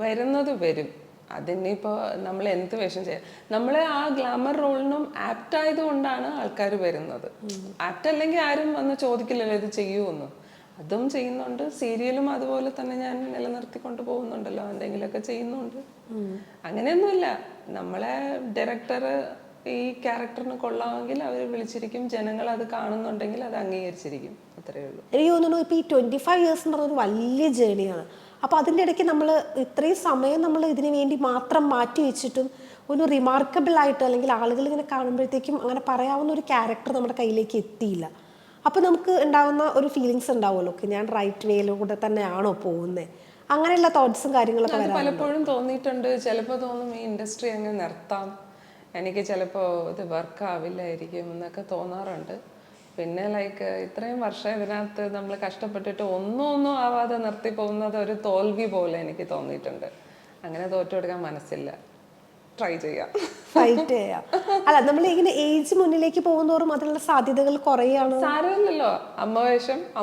വരുന്നത് വരും. അതിനിപ്പോൾ നമ്മൾ എന്ത് വേഷം ചെയ്യാം, നമ്മൾ ആ ഗ്ലാമർ റോളിനും ആപ്റ്റ് ആയതുകൊണ്ടാണ് ആൾക്കാർ വരുന്നത്. ആപ്റ്റ് അല്ലെങ്കിൽ ആരും വന്ന് ചോദിക്കില്ലല്ലോ ഇത് ചെയ്യുമെന്ന്. അതും ചെയ്യുന്നുണ്ട്, സീരിയലും അതുപോലെ തന്നെ ഞാൻ നിലനിർത്തിക്കൊണ്ട് പോകുന്നുണ്ടല്ലോ, എന്തെങ്കിലുമൊക്കെ ചെയ്യുന്നുണ്ട്. അങ്ങനെയൊന്നുമില്ല, നമ്മളെ ഡയറക്ടർ ഈ ക്യാരക്ടറിന് കൊള്ളാമെങ്കിൽ അവർ വിളിച്ചിരിക്കും, ജനങ്ങൾ അത് കാണുന്നുണ്ടെങ്കിൽ അത് അംഗീകരിച്ചിരിക്കും, അത്രയേ ഉള്ളൂ. എനിക്ക് തോന്നുന്നു ഇപ്പോൾ ഈ 25 years എന്ന് പറഞ്ഞൊരു വലിയ ജേണിയാണ്. അപ്പോൾ അതിൻ്റെ ഇടയ്ക്ക് നമ്മൾ ഇത്രയും സമയം നമ്മൾ ഇതിനു വേണ്ടി മാത്രം മാറ്റി വെച്ചിട്ടും ഒരു റിമാർക്കബിൾ ആയിട്ട് അല്ലെങ്കിൽ ആളുകൾ ഇങ്ങനെ കാണുമ്പോഴത്തേക്കും അങ്ങനെ പറയാവുന്ന ഒരു ക്യാരക്ടർ നമ്മുടെ കയ്യിലേക്ക് എത്തിയില്ല. അപ്പോൾ നമുക്ക് ഉണ്ടാകുന്ന ഒരു ഫീലിങ്സ് ഉണ്ടാവുമല്ലോ, ഞാൻ റൈറ്റ് വേയിലൂടെ തന്നെയാണോ പോകുന്നത്, അങ്ങനെയുള്ള തോട്ട്സും കാര്യങ്ങളൊക്കെ പലപ്പോഴും തോന്നിയിട്ടുണ്ട്. ചിലപ്പോൾ തോന്നും ഈ ഇൻഡസ്ട്രി അങ്ങ് നിർത്താം, എനിക്ക് ചിലപ്പോൾ ഇത് വർക്ക് ആവില്ലായിരിക്കും എന്നൊക്കെ തോന്നാറുണ്ട്. പിന്നെ ലൈക്ക് ഇത്രയും വർഷം ഇതിനകത്ത് നമ്മൾ കഷ്ടപ്പെട്ടിട്ട് ഒന്നും ആവാതെ നിർത്തി പോകുന്നത് ഒരു തോൽവി പോലെ എനിക്ക് തോന്നിയിട്ടുണ്ട്. അങ്ങനെ തോറ്റെടുക്കാൻ മനസ്സില്ല, ട്രൈ ചെയ്യാം, ഫൈറ്റ് ചെയ്യാം. അല്ല, നമ്മൾ ഇങ്ങനെ ഏജ് മുന്നിലേക്ക് പോകുന്നതോറും അതിനുള്ള സാധ്യതകൾ കുറയാണ്. സാരമില്ലല്ലോ,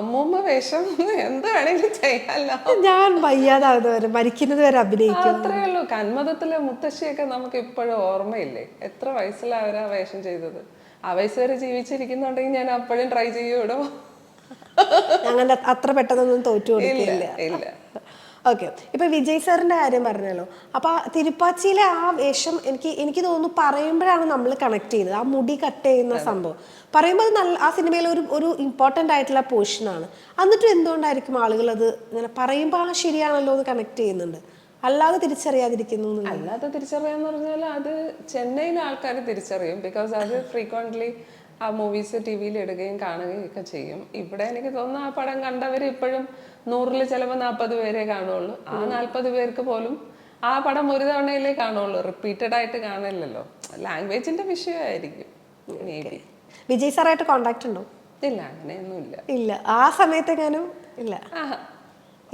അമ്മൂമ്മ വേഷം എന്ത് വേണമെങ്കിലും ചെയ്യാമല്ലോ. ഞാൻ വയ്യാതാവുന്നവരെ മരിക്കുന്നത് വരെ അഭിനയിക്കും, അത്രേ ഉള്ളൂ. കന്മദത്തിലെ മുത്തശ്ശിയൊക്കെ നമുക്ക് ഇപ്പോഴും ഓർമ്മയില്ലേ, എത്ര വയസ്സിലാണ് അവരാ വേഷം ചെയ്തത്. ആ വയസ്സ് വരെ ജീവിച്ചിരിക്കുന്നുണ്ടെങ്കിൽ ഞാൻ അപ്പോഴും ട്രൈ ചെയ്യൂടോ. അങ്ങനെ അത്ര പെട്ടെന്നൊന്നും തോറ്റു കൊടുക്കില്ല. ഇല്ല. ഓക്കെ, ഇപ്പൊ വിജയ് സാറിന്റെ കാര്യം പറഞ്ഞല്ലോ. അപ്പൊ തിരുപ്പാച്ചിയിലെ ആ വേഷം എനിക്ക് തോന്നുന്നു പറയുമ്പോഴാണ് നമ്മൾ കണക്ട് ചെയ്യുന്നത്. ആ മുടി കട്ട് ചെയ്യുന്ന സംഭവം പറയുമ്പോൾ അത് നല്ല ആ സിനിമയിലെ ഒരു ഇമ്പോർട്ടൻ്റ് ആയിട്ടുള്ള പോർഷനാണ്. എന്നിട്ടും എന്തുകൊണ്ടായിരിക്കും ആളുകൾ അത് ഇങ്ങനെ പറയുമ്പോൾ ആ ശരിയാണല്ലോ എന്ന് കണക്ട് ചെയ്യുന്നുണ്ട്, അല്ലാതെ തിരിച്ചറിയാതിരിക്കുന്നു? അല്ലാതെ തിരിച്ചറിയാന്ന് പറഞ്ഞാൽ അത് ചെന്നൈയിലെ ആൾക്കാർ തിരിച്ചറിയും, ബിക്കോസ് അത് ഫ്രീക്വൻ്റ്ലി ആ മൂവീസ് ടി വിയിൽ ഇടുകയും കാണുകയും ഒക്കെ ചെയ്യും. ഇവിടെ എനിക്ക് തോന്നുന്നു ആ പടം കണ്ടവർ ഇപ്പോഴും 100-ൽ ചിലപ്പോൾ 40 പേരെ കാണുള്ളൂ. ആ 40 പേർക്ക് പോലും ആ പടം ഒരു തവണയിലേ കാണുള്ളൂ, റിപ്പീറ്റഡ് ആയിട്ട് കാണില്ലല്ലോ. ലാംഗ്വേജിന്റെ വിഷയമായിരിക്കും മേ ബി. വിജയ് സാറായിട്ട് കോണ്ടാക്ട് ഉണ്ടോ? ഇല്ല, അങ്ങനെയൊന്നും ഇല്ല. ഇല്ല, ആ സമയത്തെങ്ങാനും ഇല്ല.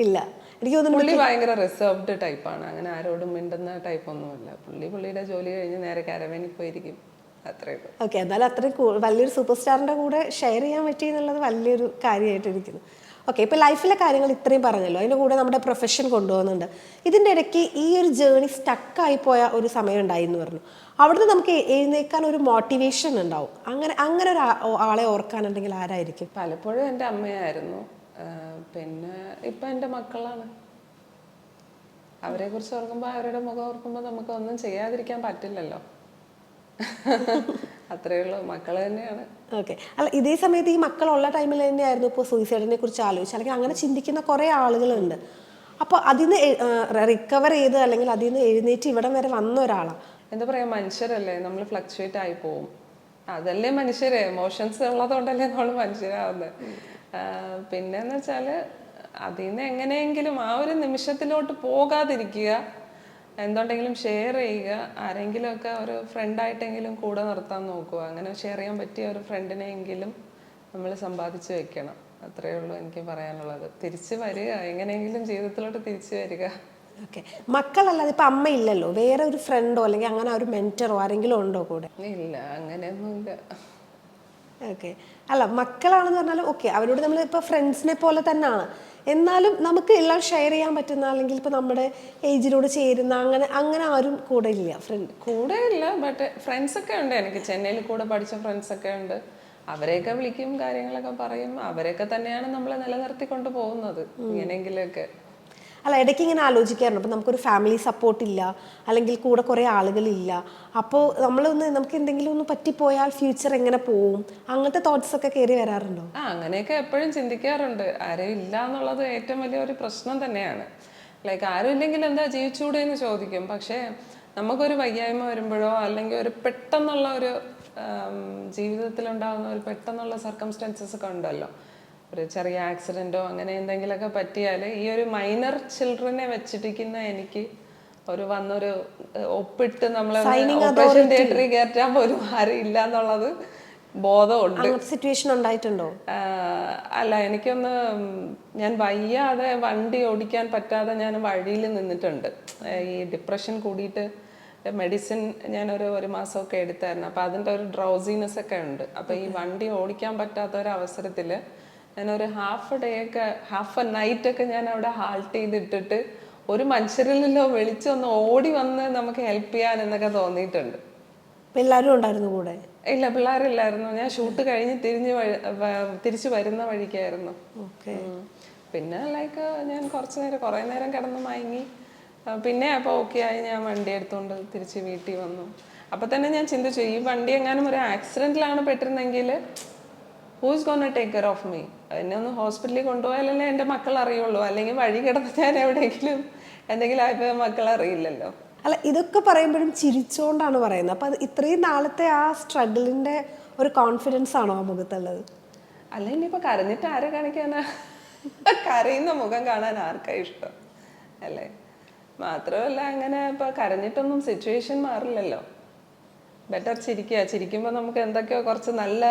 ഇല്ല, എനിക്ക് തോന്നുന്നു പുള്ളി ഭയങ്കര റിസർവ്ഡ് ടൈപ്പാണ്, അങ്ങനെ ആരോടും മിണ്ടുന്ന ടൈപ്പ് ഒന്നുമില്ല. പുള്ളിയുടെ ജോലി കഴിഞ്ഞ് നേരെ കാരവേനിൽ പോയിരിക്കും. അത്രേ ഉള്ളൂ. ഓക്കെ, എന്നാലും അത്രയും വലിയൊരു സൂപ്പർ സ്റ്റാറിൻ്റെ കൂടെ ഷെയർ ചെയ്യാൻ പറ്റി എന്നുള്ളത് വലിയൊരു കാര്യമായിട്ടിരിക്കുന്നു. ഓക്കെ, ഇപ്പോൾ ലൈഫിലെ കാര്യങ്ങൾ ഇത്രയും പറഞ്ഞല്ലോ, അതിൻ്റെ കൂടെ നമ്മുടെ പ്രൊഫഷൻ കൊണ്ടുപോകുന്നുണ്ട്. ഇതിൻ്റെ ഇടയ്ക്ക് ഈ ഒരു ജേണി സ്റ്റക്കായി പോയ ഒരു സമയം ഉണ്ടായി എന്ന് പറഞ്ഞു. അവിടുന്ന് നമുക്ക് എഴുന്നേക്കാൻ ഒരു മോട്ടിവേഷൻ ഉണ്ടാവും. അങ്ങനെ ഒരു ആളെ ഓർക്കാനുണ്ടെങ്കിൽ ആരായിരിക്കും? പലപ്പോഴും എൻ്റെ അമ്മയായിരുന്നു. പിന്നെ ഇപ്പം എൻ്റെ മക്കളാണ്. അവരെ കുറിച്ച് ഓർക്കുമ്പോൾ, അവരുടെ മുഖം ഓർക്കുമ്പോൾ നമുക്ക് ഒന്നും ചെയ്യാതിരിക്കാൻ പറ്റില്ലല്ലോ. അത്രയേ ഉള്ളൂ, മക്കള് തന്നെയാണ്. ഓക്കെ, അല്ല ഇതേ സമയത്ത് ഈ മക്കളുള്ള ടൈമിൽ തന്നെയായിരുന്നു ഇപ്പോൾ സൂയിസൈഡിനെ കുറിച്ച് ആലോചിച്ച് അല്ലെങ്കിൽ അങ്ങനെ ചിന്തിക്കുന്ന കുറേ ആളുകളുണ്ട്. അപ്പോൾ അതിൽ നിന്ന് റിക്കവർ ചെയ്ത് അല്ലെങ്കിൽ അതിൽ നിന്ന് എഴുന്നേറ്റ് ഇവിടം വരെ വന്ന ഒരാളാണ്. എന്താ പറയുക, മനുഷ്യരല്ലേ, നമ്മൾ ഫ്ലക്ച്വേറ്റ് ആയി പോവും. അതല്ലേ മനുഷ്യരെ, എമോഷൻസ് ഉള്ളതുകൊണ്ടല്ലേ നമ്മൾ മനുഷ്യരാവുന്നത്. പിന്നെന്ന് വെച്ചാൽ അതിൽ നിന്ന് എങ്ങനെയെങ്കിലും ആ ഒരു നിമിഷത്തിലോട്ട് പോകാതിരിക്കുക, എന്തുണ്ടെങ്കിലും ഷെയർ ചെയ്യുക, ആരെങ്കിലുമൊക്കെ ഒരു ഫ്രണ്ടായിട്ടെങ്കിലും കൂടെ നിർത്താൻ നോക്കുക. അങ്ങനെ ഷെയർ ചെയ്യാൻ പറ്റിയ ഒരു ഫ്രണ്ടിനെയെങ്കിലും നമ്മൾ സമ്പാദിച്ച് വെക്കണം. അത്രയേ ഉള്ളൂ എനിക്ക് പറയാനുള്ളത്. തിരിച്ചു വരിക, എങ്ങനെയെങ്കിലും ജീവിതത്തിലോട്ട് തിരിച്ചു വരിക. ഓക്കെ, മക്കളല്ലാതെ ഇപ്പം അമ്മ ഇല്ലല്ലോ, വേറെ ഒരു ഫ്രണ്ടോ അല്ലെങ്കിൽ അങ്ങനെ ഒരു മെന്ററോ ആരെങ്കിലും ഉണ്ടോ കൂടെ? ഇല്ല, അങ്ങനെയൊന്നുമില്ല. ഓക്കെ, അല്ല മക്കളാണെന്ന് പറഞ്ഞാൽ ഓക്കെ, അവരോട് നമ്മൾ ഇപ്പോൾ ഫ്രണ്ട്സിനെ പോലെ തന്നെയാണ്. എന്നാലും നമുക്ക് എല്ലാം ഷെയർ ചെയ്യാൻ പറ്റുന്ന അല്ലെങ്കിൽ ഇപ്പം നമ്മുടെ ഏജിനോട് ചേരുന്ന അങ്ങനെ ആരും കൂടെ ഇല്ല? കൂടെ ഇല്ല, ബട്ട് ഫ്രണ്ട്സൊക്കെ ഉണ്ട് എനിക്ക്. ചെന്നൈയിൽ കൂടെ പഠിച്ച ഫ്രണ്ട്സൊക്കെ ഉണ്ട്. അവരെയൊക്കെ വിളിക്കും, കാര്യങ്ങളൊക്കെ പറയും. അവരൊക്കെ തന്നെയാണ് നമ്മളെ നിലനിർത്തിക്കൊണ്ട് പോകുന്നത് ഇങ്ങനെയെങ്കിലൊക്കെ. അല്ല, ഇടയ്ക്ക് ഇങ്ങനെ ആലോചിക്കാറുണ്ട്, അപ്പോൾ നമുക്കൊരു ഫാമിലി സപ്പോർട്ട് ഇല്ല അല്ലെങ്കിൽ കൂടെ കുറേ ആളുകളില്ല, അപ്പോൾ നമുക്ക് എന്തെങ്കിലും ഒന്ന് പറ്റിപ്പോയാൽ ഫ്യൂച്ചർ എങ്ങനെ പോവും, അങ്ങനത്തെ തോട്ട്സ് ഒക്കെ കയറി വരാറുണ്ടോ? അങ്ങനെയൊക്കെ എപ്പോഴും ചിന്തിക്കാറുണ്ട്. ആരും ഇല്ല എന്നുള്ളത് ഏറ്റവും വലിയൊരു പ്രശ്നം തന്നെയാണ്. ലൈക്ക് ആരും ഇല്ലെങ്കിൽ എന്താ ജീവിച്ചുകൂടെ എന്ന് ചോദിക്കും. പക്ഷേ നമുക്കൊരു വയ്യായ്മ വരുമ്പോഴോ അല്ലെങ്കിൽ ഒരു പെട്ടെന്നുള്ള ഒരു ജീവിതത്തിലുണ്ടാകുന്ന ഒരു പെട്ടെന്നുള്ള സർക്കംസ്റ്റൻസസ് ഒക്കെ ഉണ്ടല്ലോ, ഒരു ചെറിയ ആക്സിഡൻറ്റോ അങ്ങനെ എന്തെങ്കിലുമൊക്കെ പറ്റിയാൽ ഈ ഒരു മൈനർ ചിൽഡ്രനെ വെച്ചിരിക്കുന്ന എനിക്ക് വന്നൊരു ഒപ്പിട്ട് നമ്മളെ ഓപ്പറേഷൻ തിയേറ്ററിൽ കയറ്റാൻ പോലും ആരും ഇല്ല എന്നുള്ളത് ബോധമുണ്ട്. സിറ്റുവേഷൻ ഉണ്ടായിട്ടുണ്ടോ? അല്ല, എനിക്കൊന്ന് ഞാൻ വയ്യാതെ വണ്ടി ഓടിക്കാൻ പറ്റാതെ ഞാൻ വഴിയിൽ നിന്നിട്ടുണ്ട്. ഈ ഡിപ്രഷൻ കൂടിയിട്ട് മെഡിസിൻ ഞാനൊരു മാസമൊക്കെ എടുത്തായിരുന്നു. അപ്പോൾ അതിൻ്റെ ഒരു ഡ്രൗസിനെസ് ഒക്കെ ഉണ്ട്. അപ്പോൾ ഈ വണ്ടി ഓടിക്കാൻ പറ്റാത്ത ഒരു അവസരത്തിൽ ഞാനൊരു ഹാഫ് എ നൈറ്റൊക്കെ ഞാൻ അവിടെ ഹാൾട്ട് ചെയ്തിട്ടിട്ട് ഒരു മനുഷ്യരിലല്ലോ വിളിച്ചൊന്ന് ഓടി വന്ന് നമുക്ക് ഹെൽപ്പ് ചെയ്യാൻ എന്നൊക്കെ തോന്നിയിട്ടുണ്ട്. എല്ലാവരും ഉണ്ടായിരുന്നു കൂടെ? ഇല്ല, പിള്ളേരില്ലായിരുന്നു. ഞാൻ ഷൂട്ട് കഴിഞ്ഞ് തിരിച്ചു വരുന്ന വഴിക്കായിരുന്നു. പിന്നെ ലൈക്ക് ഞാൻ കുറേ നേരം കിടന്ന് മയങ്ങി. പിന്നെ അപ്പോൾ ഓക്കെ ആയി, ഞാൻ വണ്ടി എടുത്തുകൊണ്ട് തിരിച്ച് വീട്ടിൽ വന്നു. അപ്പം തന്നെ ഞാൻ ചിന്തിച്ചു, ഈ വണ്ടി എങ്ങാനും ഒരു ആക്സിഡൻറ്റിലാണ് പെട്ടിരുന്നെങ്കിൽ who's gonna take care of me? എന്നെ ഒന്ന് ഹോസ്പിറ്റലിൽ കൊണ്ടുപോയാലല്ലേ എൻ്റെ മക്കൾ അറിയുള്ളൂ. അല്ലെങ്കിൽ വഴി കിടന്ന് ഞാൻ എവിടെയെങ്കിലും എന്തെങ്കിലും ആയപ്പോൾ മക്കൾ അറിയില്ലല്ലോ. അല്ല, ഇതൊക്കെ പറയുമ്പോഴും ചിരിച്ചോണ്ടാണ് പറയുന്നത്. അപ്പം അത് ഇത്രയും നാളത്തെ ആ സ്ട്രഗിളിൻ്റെ ഒരു കോൺഫിഡൻസ് ആണോ ആ മുഖത്തുള്ളത്? അല്ല, ഇനിയിപ്പോൾ കരഞ്ഞിട്ട് ആരെ കാണിക്കാനാ? കരയുന്ന മുഖം കാണാൻ ആർക്കാ ഇഷ്ടം അല്ലേ? മാത്രമല്ല, അങ്ങനെ ഇപ്പോൾ കരഞ്ഞിട്ടൊന്നും സിറ്റുവേഷൻ മാറില്ലല്ലോ. ബെറ്റർ ചിരിക്കുമ്പോൾ നമുക്ക് എന്തൊക്കെയോ കുറച്ച് നല്ല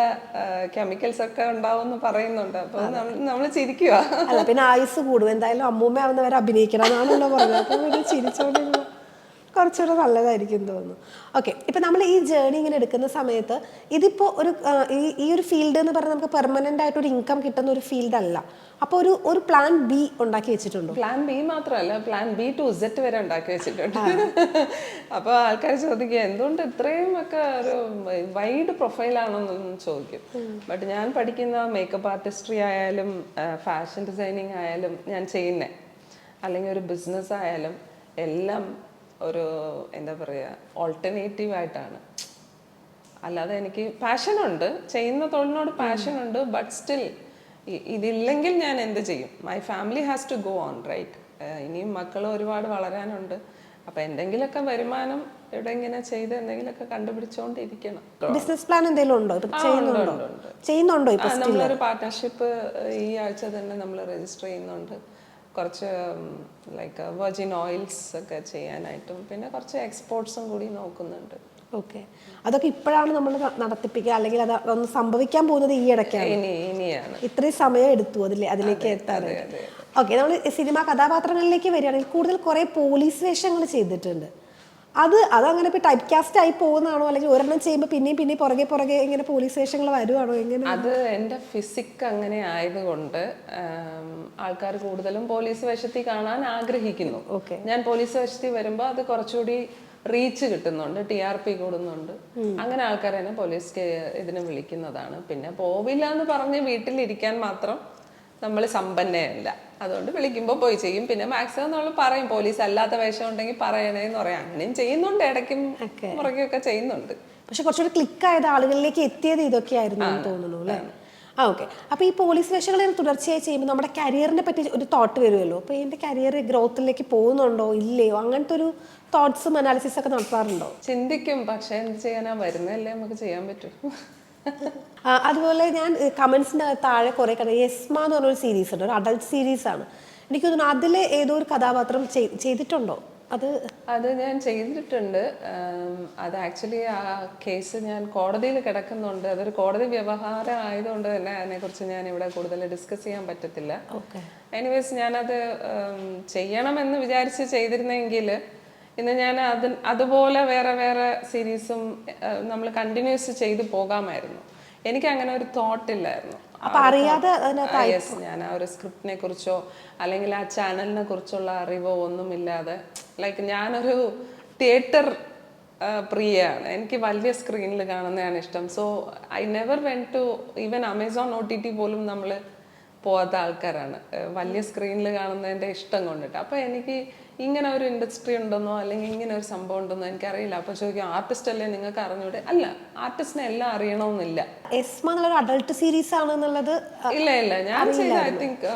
കെമിക്കൽസ് ഒക്കെ ഉണ്ടാവും എന്ന് പറയുന്നുണ്ട്. അപ്പോൾ നമ്മൾ ചിരിക്കുക. അല്ല, പിന്നെ ആയുസ് കൂടും. എന്തായാലും അമ്മൂമ്മ ആവുന്നവരെ അഭിനയിക്കണം എന്നാണല്ലോ പറഞ്ഞത്. അപ്പോൾ പിന്നെ ചിരിച്ചോണ്ടിരുന്നു കുറച്ചുകൂടെ നല്ലതായിരിക്കും തോന്നുന്നു. ഓക്കെ, ഇപ്പം നമ്മൾ ഈ ജേണി ഇങ്ങനെ എടുക്കുന്ന സമയത്ത് ഇതിപ്പോൾ ഈ ഒരു ഫീൽഡ് എന്ന് പറഞ്ഞാൽ നമുക്ക് പെർമനൻ്റ് ആയിട്ട് ഒരു ഇൻകം കിട്ടുന്ന ഒരു ഫീൽഡ് അല്ല. അപ്പോൾ ഒരു പ്ലാൻ ബി ഉണ്ടാക്കി വെച്ചിട്ടുണ്ടോ? പ്ലാൻ ബി മാത്രമല്ല, പ്ലാൻ B to Z വരെ ഉണ്ടാക്കി വെച്ചിട്ടുണ്ട്. അപ്പോൾ ആൾക്കാർ ചോദിക്കുക എന്തുകൊണ്ട് ഇത്രയും ഒക്കെ ഒരു വൈഡ് പ്രൊഫൈലാണെന്നൊന്നും ചോദിക്കും. ബട്ട് ഞാൻ പഠിക്കുന്ന മേക്കപ്പ് ആർട്ടിസ്ട്രി ആയാലും ഫാഷൻ ഡിസൈനിങ് ആയാലും ഞാൻ ചെയ്യുന്നത്, അല്ലെങ്കിൽ ഒരു ബിസിനസ് ആയാലും എല്ലാം ഒരു എന്താ പറയുക ഓൾട്ടർനേറ്റീവ് ആയിട്ടാണ്. അല്ലാതെ എനിക്ക് പാഷനുണ്ട്, ചെയ്യുന്ന തൊഴിലിനോട് പാഷനുണ്ട്. ബട്ട് സ്റ്റിൽ ഇതില്ലെങ്കിൽ ഞാൻ എന്ത് ചെയ്യും? My family has to go on, right? ഇനിയും മക്കൾ ഒരുപാട് വളരാനുണ്ട്. അപ്പം എന്തെങ്കിലുമൊക്കെ വരുമാനം ഇവിടെ ഇങ്ങനെ ചെയ്ത് എന്തെങ്കിലുമൊക്കെ കണ്ടുപിടിച്ചോണ്ടിരിക്കണം. ബിസിനസ് പ്ലാൻ എന്തെങ്കിലും ഉണ്ടോ? ചെയ്യുന്നുണ്ടോ? നമ്മളൊരു പാർട്ട്ണർഷിപ്പ് ഈ ആഴ്ച തന്നെ നമ്മൾ രജിസ്റ്റർ ചെയ്യുന്നുണ്ട്. കുറച്ച് ലൈക്ക് വെർജിൻ ഓയിൽസ് ഒക്കെ ചെയ്യാനായിട്ടും പിന്നെ കുറച്ച് എക്സ്പോർട്സും കൂടി നോക്കുന്നുണ്ട്. ഓക്കെ, അതൊക്കെ ഇപ്പോഴാണ് നമ്മൾ നടത്തിപ്പിക്കുക അല്ലെങ്കിൽ അതൊന്ന് സംഭവിക്കാൻ പോകുന്നത് ഈ ഇടയ്ക്കാണ്? ഇനിയാണ്. ഇത്രയും സമയം എടുത്തു അതിലേക്ക് എത്താൻ. ഓക്കെ, നമ്മൾ സിനിമ കഥാപാത്രങ്ങളിലേക്ക് വരികയാണെങ്കിൽ കൂടുതൽ കുറേ പോലീസ് വേഷങ്ങൾ ചെയ്തിട്ടുണ്ട്. അതങ്ങനെ ഇപ്പോൾ ടൈപ്പ് കാസ്റ്റ് ആയി പോകുന്നതാണോ, അല്ലെങ്കിൽ ഒരെണ്ണം ചെയ്യുമ്പോൾ പിന്നെയും പുറകെ ഇങ്ങനെ പോലീസ് സ്റ്റേഷനുകൾ വരുവാണോ, എങ്ങനെ? അത് എൻ്റെ ഫിസിക് അങ്ങനെ ആയതുകൊണ്ട് ആൾക്കാർ കൂടുതലും പോലീസ് വേഷത്തിൽ കാണാൻ ആഗ്രഹിക്കുന്നു. ഞാൻ പോലീസ് വേഷത്തിൽ വരുമ്പോൾ അത് കുറച്ചുകൂടി റീച്ച് കിട്ടുന്നുണ്ട്, TRP കൂടുന്നുണ്ട്. അങ്ങനെ ആൾക്കാർ തന്നെ പോലീസ് ഇതിന് വിളിക്കുന്നതാണ്. പിന്നെ പോവില്ല എന്ന് പറഞ്ഞ് വീട്ടിലിരിക്കാൻ മാത്രം നമ്മൾ സമ്പന്നയല്ല. അതുകൊണ്ട് വിളിക്കുമ്പോൾ പോയി ചെയ്യും. പിന്നെ മാക്സിമം നമ്മൾ പറയും പോലീസ് അല്ലാത്ത വേഷം ഉണ്ടെങ്കിൽ പറയണേന്ന് പറയാം. അങ്ങനെയും ചെയ്യുന്നുണ്ട്, ഇടയ്ക്കും പുറകെയൊക്കെ ചെയ്യുന്നുണ്ട്. പക്ഷെ കുറച്ചുകൂടി ക്ലിക്കായത്, ആളുകളിലേക്ക് എത്തിയത് ഇതൊക്കെ ആയിരുന്നു എന്ന് തോന്നുന്നു അല്ലേ? ഓക്കെ. അപ്പോൾ ഈ പോലീസ് വേഷങ്ങൾ തുടർച്ചയായി ചെയ്യുമ്പോൾ നമ്മുടെ കരിയറിനെ പറ്റി ഒരു തോട്ട് വരുമല്ലോ. അപ്പോൾ എൻ്റെ കരിയർ ഗ്രോത്തിലേക്ക് പോകുന്നുണ്ടോ ഇല്ലയോ, അങ്ങനത്തെ ഒരു തോട്ട്സും അനാലിസിസ് ഒക്കെ നടത്താറുണ്ടോ? ചിന്തിക്കും, പക്ഷെ എന്ത് ചെയ്യാനാ, വരുന്നതല്ലേ നമുക്ക് ചെയ്യാൻ പറ്റും. അതുപോലെ ഞാൻ കമൻസിൻ്റെ താഴെ കുറേ കണ്ടു, യസ്മ എന്ന് പറഞ്ഞൊരു സീരീസ് ഉണ്ട്, ഒരു അഡൾട്ട് സീരീസ് ആണ്. എനിക്ക് തോന്നുന്നു അതിൽ ഏതോ ഒരു കഥാപാത്രം ചെയ്തിട്ടുണ്ടോ? അത് ഞാൻ ചെയ്തിട്ടുണ്ട്. അത് ആക്ച്വലി ആ കേസ് ഞാൻ കോടതിയിൽ കിടക്കുന്നുണ്ട്. അതൊരു കോടതി വ്യവഹാരം ആയതുകൊണ്ട് തന്നെ അതിനെക്കുറിച്ച് ഞാൻ ഇവിടെ കൂടുതൽ ഡിസ്കസ് ചെയ്യാൻ പറ്റത്തില്ല. എനിവേസ് ഞാനത് ചെയ്യണമെന്ന് വിചാരിച്ച് ചെയ്തിരുന്നെങ്കിൽ ഇന്ന് ഞാൻ അതുപോലെ വേറെ സീരീസും നമ്മൾ കണ്ടിന്യൂസ് ചെയ്ത് പോകാമായിരുന്നു. എനിക്ക് അങ്ങനെ ഒരു തോട്ട് ഇല്ലായിരുന്നു. ഞാൻ ആ ഒരു സ്ക്രിപ്റ്റിനെ കുറിച്ചോ അല്ലെങ്കിൽ ആ ചാനലിനെ കുറിച്ചുള്ള അറിവോ ഒന്നുമില്ലാതെ, ലൈക്ക് ഞാനൊരു തിയേറ്റർ പ്രിയയാണ്. എനിക്ക് വലിയ സ്ക്രീനിൽ കാണുന്നതാണ് ഇഷ്ടം. So I never went to even Amazon OTT പോലും നമ്മൾ പോകാത്ത ആൾക്കാരാണ്, വലിയ സ്ക്രീനിൽ കാണുന്നതിൻ്റെ ഇഷ്ടം കൊണ്ടിട്ട്. അപ്പോൾ എനിക്ക് ഇങ്ങനെ ഒരു ഇൻഡസ്ട്രി ഉണ്ടെന്നോ അല്ലെങ്കിൽ ഇങ്ങനെ ഒരു സംഭവം ഉണ്ടെന്നോ എനിക്കറിയില്ല. അപ്പോൾ ചോദിക്കും ആർട്ടിസ്റ്റ് അല്ലേ നിങ്ങൾക്ക് അറിഞ്ഞൂടെ? അല്ല, ആർട്ടിസ്റ്റിനെ എല്ലാം അറിയണമെന്നില്ല. അഡൾട്ട് സീരീസ് ആണെന്നുള്ളത് ഇല്ല ഞാൻ ചെയ്ത I think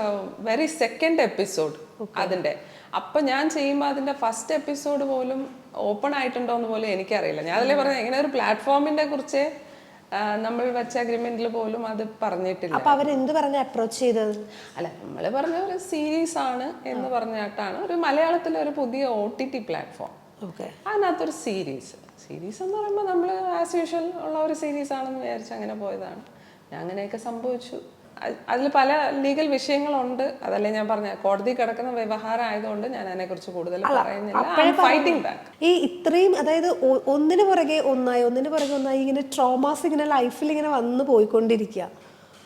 very second episode അതിൻ്റെ. അപ്പം ഞാൻ ചെയ്യുമ്പോൾ അതിൻ്റെ ഫസ്റ്റ് എപ്പിസോഡ് പോലും ഓപ്പൺ ആയിട്ടുണ്ടോ എന്ന് പോലും എനിക്കറിയില്ല. ഞാൻ അതിലെ പറഞ്ഞത് ഇങ്ങനെ ഒരു പ്ലാറ്റ്ഫോമിനെ കുറിച്ച് നമ്മൾ വെച്ച അഗ്രിമെന്റിൽ പോലും അത് പറഞ്ഞിട്ടില്ല. അപ്പൊ അവരെന്ത് പറഞ്ഞ അപ്രോച്ച് ചെയ്തത്? അല്ല, നമ്മൾ പറഞ്ഞ ഒരു സീരീസ് ആണ് എന്ന് പറഞ്ഞിട്ടാണ്, ഒരു മലയാളത്തിലെ ഒരു പുതിയ OTT പ്ലാറ്റ്ഫോം, അതിനകത്തൊരു സീരീസ് എന്ന് പറയുമ്പോൾ നമ്മൾ ആസ് യൂഷ്വൽ ഉള്ള ഒരു സീരീസ് ആണെന്ന് വിചാരിച്ച് അങ്ങനെ പോയതാണ്. ഞാൻ അങ്ങനെയൊക്കെ സംഭവിച്ചു. അതിൽ പല ലീഗൽ വിഷയങ്ങളുണ്ട്. അതല്ലേ ഞാൻ പറഞ്ഞ കോടതി കിടക്കുന്ന വ്യവഹാരം ആയതുകൊണ്ട് ഞാൻ അതിനെക്കുറിച്ച് കൂടുതൽ പറയുന്നില്ല. ഈ ഇത്രയും, അതായത് ഒന്നിനു പുറകെ ഒന്നായി ഇങ്ങനെ ട്രോമാസ് ഇങ്ങനെ ലൈഫിൽ ഇങ്ങനെ വന്നു പോയിക്കൊണ്ടിരിക്കുക.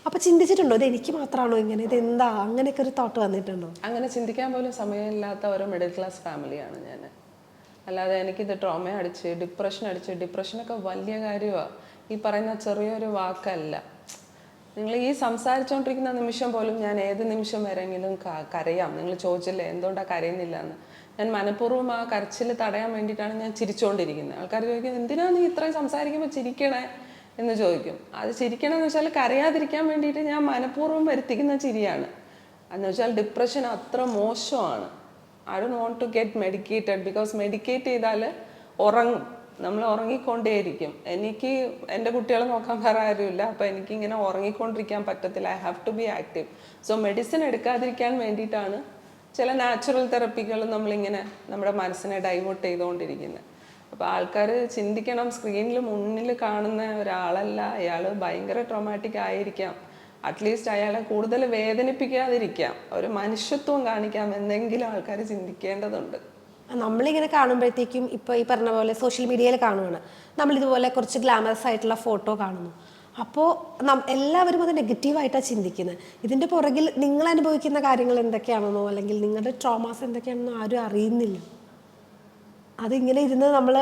അപ്പൊ ചിന്തിച്ചിട്ടുണ്ടോ ഇത് എനിക്ക് മാത്രമാണോ ഇങ്ങനെ, ഇത് എന്താ, അങ്ങനെയൊക്കെ ഒരു തോട്ട് വന്നിട്ടുണ്ടോ? അങ്ങനെ ചിന്തിക്കാൻ പോലും സമയമില്ലാത്ത ഒരു മിഡിൽ ക്ലാസ് ഫാമിലിയാണ് ഞാൻ. അല്ലാതെ എനിക്കിത് ട്രോമ അടിച്ച് ഡിപ്രഷനൊക്കെ വലിയ കാര്യമാണ്. ഈ പറയുന്ന ചെറിയൊരു വാക്കല്ല. നിങ്ങൾ ഈ സംസാരിച്ചുകൊണ്ടിരിക്കുന്ന നിമിഷം പോലും ഞാൻ ഏത് നിമിഷം വരെങ്കിലും കരയാം. നിങ്ങൾ ചോദിച്ചില്ലേ എന്തുകൊണ്ടാണ് കരയുന്നില്ല എന്ന്. ഞാൻ മനഃപൂർവ്വം ആ കരച്ചിൽ തടയാൻ വേണ്ടിയിട്ടാണ് ഞാൻ ചിരിച്ചുകൊണ്ടിരിക്കുന്നത്. ആൾക്കാർ ചോദിക്കും എന്തിനാണ് നീ ഇത്രയും സംസാരിക്കുമ്പോൾ ചിരിക്കണേ എന്ന് ചോദിക്കും. അത് ചിരിക്കണമെന്ന് വെച്ചാൽ കരയാതിരിക്കാൻ വേണ്ടിയിട്ട് ഞാൻ മനഃപൂർവ്വം വരുത്തിക്കുന്ന ചിരിയാണ്. എന്ന് വെച്ചാൽ ഡിപ്രഷൻ അത്ര മോശമാണ്. I don't want to get medicated. Because medicate ചെയ്താൽ നമ്മൾ ഉറങ്ങിക്കൊണ്ടേയിരിക്കും. എനിക്ക് എൻ്റെ കുട്ടികളെ നോക്കാൻ വേറെ ആരുമില്ല. അപ്പോൾ എനിക്കിങ്ങനെ ഉറങ്ങിക്കൊണ്ടിരിക്കാൻ പറ്റത്തില്ല. I have to be active. So medicine എടുക്കാതിരിക്കാൻ വേണ്ടിയിട്ടാണ് ചില നാച്ചുറൽ തെറപ്പികൾ നമ്മളിങ്ങനെ നമ്മുടെ മനസ്സിനെ ഡൈവേർട്ട് ചെയ്തുകൊണ്ടിരിക്കുന്നത്. അപ്പോൾ ആൾക്കാർ ചിന്തിക്കണം, സ്ക്രീനിൽ മുന്നിൽ കാണുന്ന ഒരാളല്ല അയാൾ, ഭയങ്കര ട്രോമാറ്റിക് ആയിരിക്കാം. അറ്റ്ലീസ്റ്റ് അയാളെ കൂടുതൽ വേദനിപ്പിക്കാതിരിക്കാം, ഒരു മനുഷ്യത്വം കാണിക്കാം എന്നെങ്കിലും ആൾക്കാർ ചിന്തിക്കേണ്ടതുണ്ട്. നമ്മളിങ്ങനെ കാണുമ്പോഴത്തേക്കും ഇപ്പോൾ ഈ പറഞ്ഞ പോലെ സോഷ്യൽ മീഡിയയിൽ കാണുകയാണ്, നമ്മളിതുപോലെ കുറച്ച് ഗ്ലാമറസ് ആയിട്ടുള്ള ഫോട്ടോ കാണുന്നു. അപ്പോൾ എല്ലാവരും അത് നെഗറ്റീവായിട്ടാണ് ചിന്തിക്കുന്നത്. ഇതിൻ്റെ പുറകിൽ നിങ്ങൾ അനുഭവിക്കുന്ന കാര്യങ്ങൾ എന്തൊക്കെയാണെന്നോ അല്ലെങ്കിൽ നിങ്ങളുടെ ട്രോമാസ് എന്തൊക്കെയാണെന്നോ ആരും അറിയുന്നില്ല. അതിങ്ങനെ ഇരുന്ന് നമ്മൾ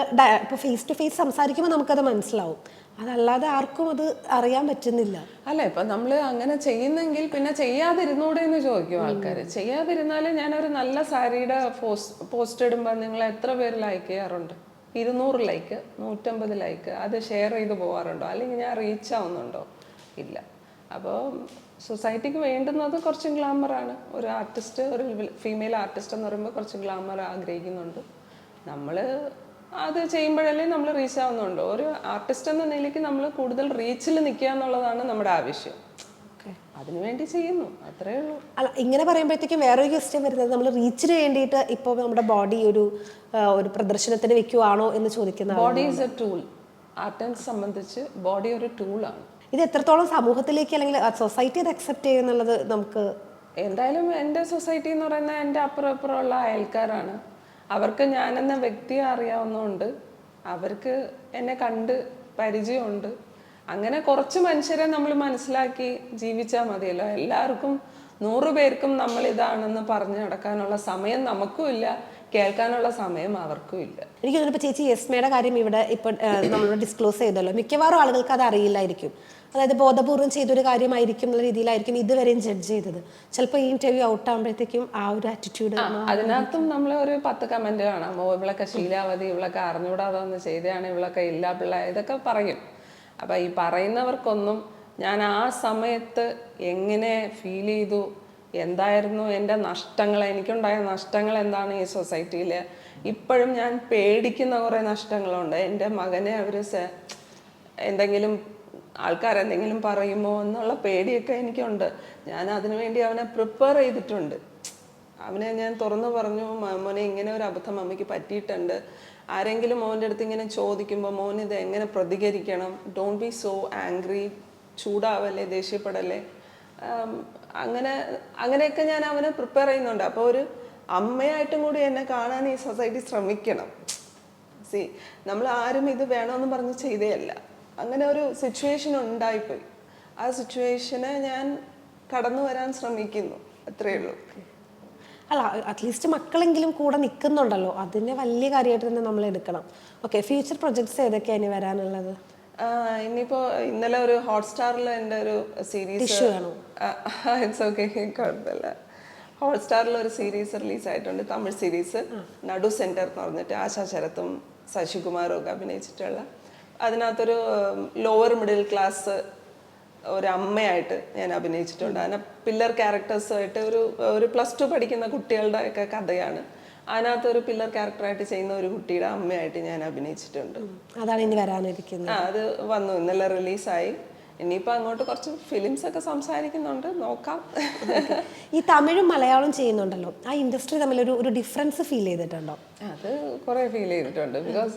ഇപ്പോൾ ഫേസ് ടു ഫേസ് സംസാരിക്കുമ്പോൾ നമുക്കത് മനസ്സിലാവും. അതല്ലാതെ ആർക്കും അത് അറിയാൻ പറ്റുന്നില്ല. അല്ല, ഇപ്പൊ നമ്മൾ അങ്ങനെ ചെയ്യുന്നെങ്കിൽ പിന്നെ ചെയ്യാതിരുന്നൂടെ എന്ന് ചോദിക്കും ആൾക്കാർ. ചെയ്യാതിരുന്നാല് ഞാനൊരു നല്ല സാരിയുടെ പോസ്റ്റ് ഇടുമ്പോൾ നിങ്ങൾ എത്ര പേര് ലൈക്ക് ചെയ്യാറുണ്ട്? 200 ലൈക്ക്, 150 ലൈക്ക്. അത് ഷെയർ ചെയ്ത് പോകാറുണ്ടോ? അല്ലെങ്കിൽ ഞാൻ റീച്ച് ആവുന്നുണ്ടോ? ഇല്ല. അപ്പോൾ സൊസൈറ്റിക്ക് വേണ്ടുന്നത് കുറച്ച് ഗ്ലാമറാണ്. ഒരു ആർട്ടിസ്റ്റ്, ഒരു ഫീമെയിൽ ആർട്ടിസ്റ്റ് എന്ന് പറയുമ്പോൾ കുറച്ച് ഗ്ലാമർ ആഗ്രഹിക്കുന്നുണ്ട്. നമ്മൾ അത് ചെയ്യുമ്പോഴല്ലേ നമ്മൾ റീച്ച് ആവുന്നുണ്ടോ? ഒരു ആർട്ടിസ്റ്റ് എന്ന നിലയ്ക്ക് നമ്മൾ കൂടുതൽ റീച്ചിൽ നിൽക്കുക എന്നുള്ളതാണ് നമ്മുടെ ആവശ്യം. അതിനുവേണ്ടി ചെയ്യുന്നു, അത്രേ ഉള്ളൂ. അല്ല, ഇങ്ങനെ പറയുമ്പോഴത്തേക്കും വേറൊരു ക്വസ്റ്റ്യൻ വരുന്നത്, നമ്മൾ റീച്ചിന് വേണ്ടിയിട്ട് ഇപ്പോൾ നമ്മുടെ ബോഡി ഒരു പ്രദർശനത്തിന് വെക്കുവാണോ എന്ന് ചോദിക്കുന്നത്. Body is a tool. ആർട്ടിനെ സംബന്ധിച്ച് ബോഡി ഒരു ടൂളാണ്. ഇത് എത്രത്തോളം സമൂഹത്തിലേക്ക് അല്ലെങ്കിൽ സൊസൈറ്റി അത് അക്സെപ്റ്റ് ചെയ്യുന്നുള്ളത് നമുക്ക് എന്തായാലും എൻ്റെ സൊസൈറ്റി എന്ന് പറയുന്നത് എൻ്റെ അപ്പുറമുള്ള അയൽക്കാരാണ്. അവർക്ക് ഞാനെന്ന വ്യക്തിയെ അറിയാവുന്നതുകൊണ്ട് അവർക്ക് എന്നെ കണ്ട് പരിചയമുണ്ട്. അങ്ങനെ കുറച്ച് മനുഷ്യരെ നമ്മൾ മനസ്സിലാക്കി ജീവിച്ചാൽ മതിയല്ലോ. എല്ലാവർക്കും 100 പേർക്കും നമ്മൾ ഇതാണെന്ന് പറഞ്ഞു നടക്കാനുള്ള സമയം നമുക്കും ഇല്ല, കേൾക്കാനുള്ള സമയം അവർക്കും ഇല്ല. എനിക്ക് തോന്നുന്നു ഇപ്പോൾ ചേച്ചി യെസ്മയുടെ കാര്യം ഇവിടെ ഇപ്പോൾ നമ്മളോട് ഡിസ്ക്ലോസ് ചെയ്തല്ലോ, മിക്കവാറും ആളുകൾക്ക് അത് അറിയില്ലായിരിക്കും. അതായത് ബോധപൂർവ്വം ചെയ്തൊരു കാര്യമായിരിക്കും എന്നുള്ള രീതിയിലായിരിക്കും ഇതുവരെയും ജഡ്ജ് ചെയ്തത്. ചിലപ്പോൾ ഈ ഇന്റർവ്യൂ ഔട്ട് ആകുമ്പോഴത്തേക്കും ആ ഒരു ആറ്റിറ്റ്യൂഡ്. അതിനകത്തും നമ്മൾ ഒരു 10 കമന്റ് കാണാം. ഇവളൊക്കെ ശീലാവതി, ഇവളൊക്കെ അറിഞ്ഞുകൂടാതൊന്ന് ചെയ്തതാണ്, ഇവളൊക്കെ ഇല്ലാ പിള്ള, ഇതൊക്കെ പറയും. അപ്പൊ ഈ പറയുന്നവർക്കൊന്നും ഞാൻ ആ സമയത്ത് എങ്ങനെ ഫീൽ ചെയ്തു, എന്തായിരുന്നു എൻ്റെ നഷ്ടങ്ങൾ, എനിക്കുണ്ടായ നഷ്ടങ്ങൾ എന്താണ് ഈ സൊസൈറ്റിയിൽ, ഇപ്പോഴും ഞാൻ പേടിക്കുന്ന കുറേ നഷ്ടങ്ങളുണ്ട്. എൻ്റെ മകനെ അവർ എന്തെങ്കിലും ആൾക്കാരെന്തെങ്കിലും പറയുമോ എന്നുള്ള പേടിയൊക്കെ എനിക്കുണ്ട്. ഞാൻ അതിനുവേണ്ടി അവനെ പ്രിപ്പയർ ചെയ്തിട്ടുണ്ട്. അവനെ ഞാൻ തുറന്നു പറഞ്ഞു, മോനെ ഇങ്ങനെ ഒരു അബദ്ധം അമ്മയ്ക്ക് പറ്റിയിട്ടുണ്ട്. ആരെങ്കിലും മോൻ്റെ അടുത്ത് ഇങ്ങനെ ചോദിക്കുമ്പോൾ മോൻ ഇത് എങ്ങനെ പ്രതികരിക്കണം, ഡോണ്ട് ബി സോ ആംഗ്രി, ചൂടാവല്ലേ, ദേഷ്യപ്പെടല്ലേ, അങ്ങനെയൊക്കെ ഞാൻ അവനെ പ്രിപ്പയർ ചെയ്യുന്നുണ്ട്. അപ്പോൾ ഒരു അമ്മയായിട്ടും കൂടി എന്നെ കാണാൻ ഈ സൊസൈറ്റി ശ്രമിക്കണം. നമ്മൾ ആരും ഇത് വേണമെന്ന് പറഞ്ഞ് ചെയ്തേയല്ല, അങ്ങനെ ഒരു സിറ്റുവേഷൻ ഉണ്ടായിപ്പോയി. ആ സിറ്റുവേഷനെ ഞാൻ കടന്നു വരാൻ ശ്രമിക്കുന്നു, അത്രയേ ഉള്ളൂ. അല്ല, അറ്റ്ലീസ്റ്റ് മക്കളെങ്കിലും കൂടെ നിൽക്കുന്നുണ്ടല്ലോ, അതിനെ വലിയ കാര്യമായിട്ട് തന്നെ നമ്മൾ എടുക്കണം. ഓക്കെ, ഫ്യൂച്ചർ പ്രൊജക്ട്സ് ഏതൊക്കെയാണ് ഇനി വരാനുള്ളത്? ഇനിയിപ്പോ ഇന്നലെ ഒരു ഹോട്ട്സ്റ്റാറിൽ എൻ്റെ ഒരു സീരീസ്, ഇറ്റ്സ് ഓക്കെ, കുഴപ്പമില്ല, ഹോട്ട്സ്റ്റാറിൽ ഒരു സീരീസ് റിലീസ് ആയിട്ടുണ്ട്, തമിഴ് സീരീസ്, നടു സെന്റർ എന്ന് പറഞ്ഞിട്ട് ആശാ ശരത്തും ശശികുമാറും ഒക്കെ അഭിനയിച്ചിട്ടുള്ള. അതിനകത്തൊരു ലോവർ മിഡിൽ ക്ലാസ് ഒരു അമ്മയായിട്ട് ഞാൻ അഭിനയിച്ചിട്ടുണ്ട്. അതിനെ പില്ലർ ക്യാരക്ടേഴ്സുമായിട്ട് ഒരു +2 പഠിക്കുന്ന കുട്ടികളുടെ ഒക്കെ കഥയാണ്. അതിനകത്ത് ഒരു പില്ലർ ക്യാരക്ടറായിട്ട് ചെയ്യുന്ന ഒരു കുട്ടിയുടെ അമ്മയായിട്ട് ഞാൻ അഭിനയിച്ചിട്ടുണ്ട്. അതാണ് ഇനി വരാനിരിക്കുന്നത്. അത് വന്നു, ഇന്നലെ റിലീസായി. ഇനിയിപ്പോൾ അങ്ങോട്ട് കുറച്ച് ഫിലിംസ് ഒക്കെ സംസാരിക്കുന്നുണ്ട്, നോക്കാം. ഈ തമിഴും മലയാളം ചെയ്യുന്നുണ്ടല്ലോ, ആ ഇൻഡസ്ട്രി തമ്മിൽ ഒരു ഡിഫറൻസ് ഫീൽ ചെയ്തിട്ടുണ്ടോ? അത് കുറേ ഫീൽ ചെയ്തിട്ടുണ്ട്. ബിക്കോസ്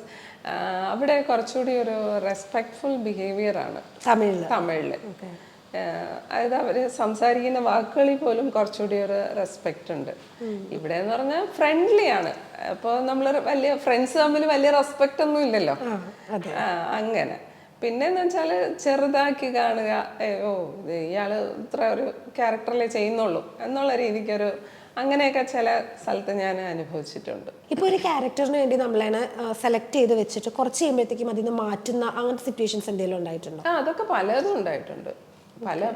അവിടെ കുറച്ചുകൂടി ഒരു റെസ്പെക്ട്ഫുൾ ബിഹേവിയർ ആണ് തമിഴിൽ. അതായത് അവര് സംസാരിക്കുന്ന വാക്കുകളിൽ പോലും കുറച്ചുകൂടി ഒരു റെസ്പെക്റ്റ് ഉണ്ട്. ഇവിടെ എന്ന് പറഞ്ഞാൽ ഫ്രണ്ട്ലി ആണ്. അപ്പോൾ നമ്മൾ വലിയ ഫ്രണ്ട്സ് തമ്മിൽ വലിയ റെസ്പെക്റ്റ് ഒന്നും ഇല്ലല്ലോ. അങ്ങനെ പിന്നെന്ന് വെച്ചാൽ ചെറുതാക്കി കാണുക, ഓ ഇയാള് ഇത്ര ഒരു ക്യാരക്ടറിലേ ചെയ്യുന്നുള്ളൂ എന്നുള്ള രീതിക്കൊരു, അങ്ങനെയൊക്കെ ചില സ്ഥലത്ത് ഞാൻ അനുഭവിച്ചിട്ടുണ്ട്. ഇപ്പോൾ ഒരു ക്യാരക്ടറിന് വേണ്ടി നമ്മളതിനെ സെലക്ട് ചെയ്ത് വെച്ചിട്ട് കുറച്ച് കഴിയുമ്പോഴത്തേക്കും അതിൽ നിന്ന് മാറ്റുന്ന അങ്ങനത്തെ സിറ്റുവേഷൻസ് എന്തെങ്കിലും ഉണ്ടായിട്ടുണ്ടോ? അതൊക്കെ പലതും ഉണ്ടായിട്ടുണ്ട്.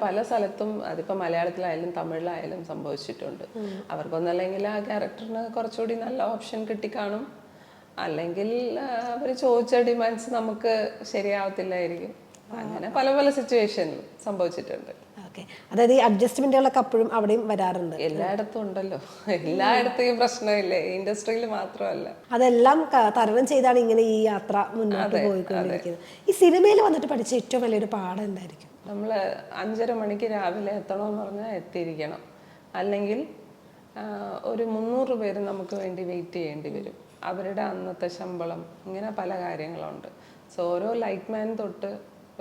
പല സ്ഥലത്തും, അതിപ്പോൾ മലയാളത്തിലായാലും തമിഴിലായാലും സംഭവിച്ചിട്ടുണ്ട്. അവർക്കൊന്നല്ലെങ്കിൽ ആ ക്യാരക്ടറിന് കുറച്ചുകൂടി നല്ല ഓപ്ഷൻ കിട്ടിക്കാണും, അല്ലെങ്കിൽ അവർ ചോദിച്ച ഡിമാൻഡ്സ് നമുക്ക് ശരിയാവത്തില്ലായിരിക്കും. അങ്ങനെ പല സിറ്റുവേഷനിലും സംഭവിച്ചിട്ടുണ്ട്. ഓക്കെ, അതായത് ഈ അഡ്ജസ്റ്റ്മെന്റുകളൊക്കെ അപ്പോഴും അവിടെയും വരാറുണ്ട്. എല്ലായിടത്തും ഉണ്ടല്ലോ, എല്ലായിടത്തും ഈ പ്രശ്നമില്ലേ, ഇൻഡസ്ട്രിയിൽ മാത്രമല്ല. അതെല്ലാം തരണം ചെയ്താണ് ഇങ്ങനെ ഈ യാത്ര മുന്നോട്ട് പോയിക്കൊണ്ടിരിക്കുന്നത്. ഈ സിനിമയിൽ വന്നിട്ട് പഠിച്ച ഏറ്റവും വലിയൊരു പാഠം എന്തായിരിക്കും? നമ്മൾ 5:30 മണിക്ക് രാവിലെ എത്തണമെന്ന് പറഞ്ഞാൽ എത്തിയിരിക്കണം, അല്ലെങ്കിൽ ഒരു 300 പേര് നമുക്ക് വേണ്ടി വെയിറ്റ് ചെയ്യേണ്ടി വരും. അവരുടെ അന്നത്തെ ശമ്പളം, ഇങ്ങനെ പല കാര്യങ്ങളുണ്ട്. സോ ഓരോ ലൈറ്റ്മാൻ തൊട്ട്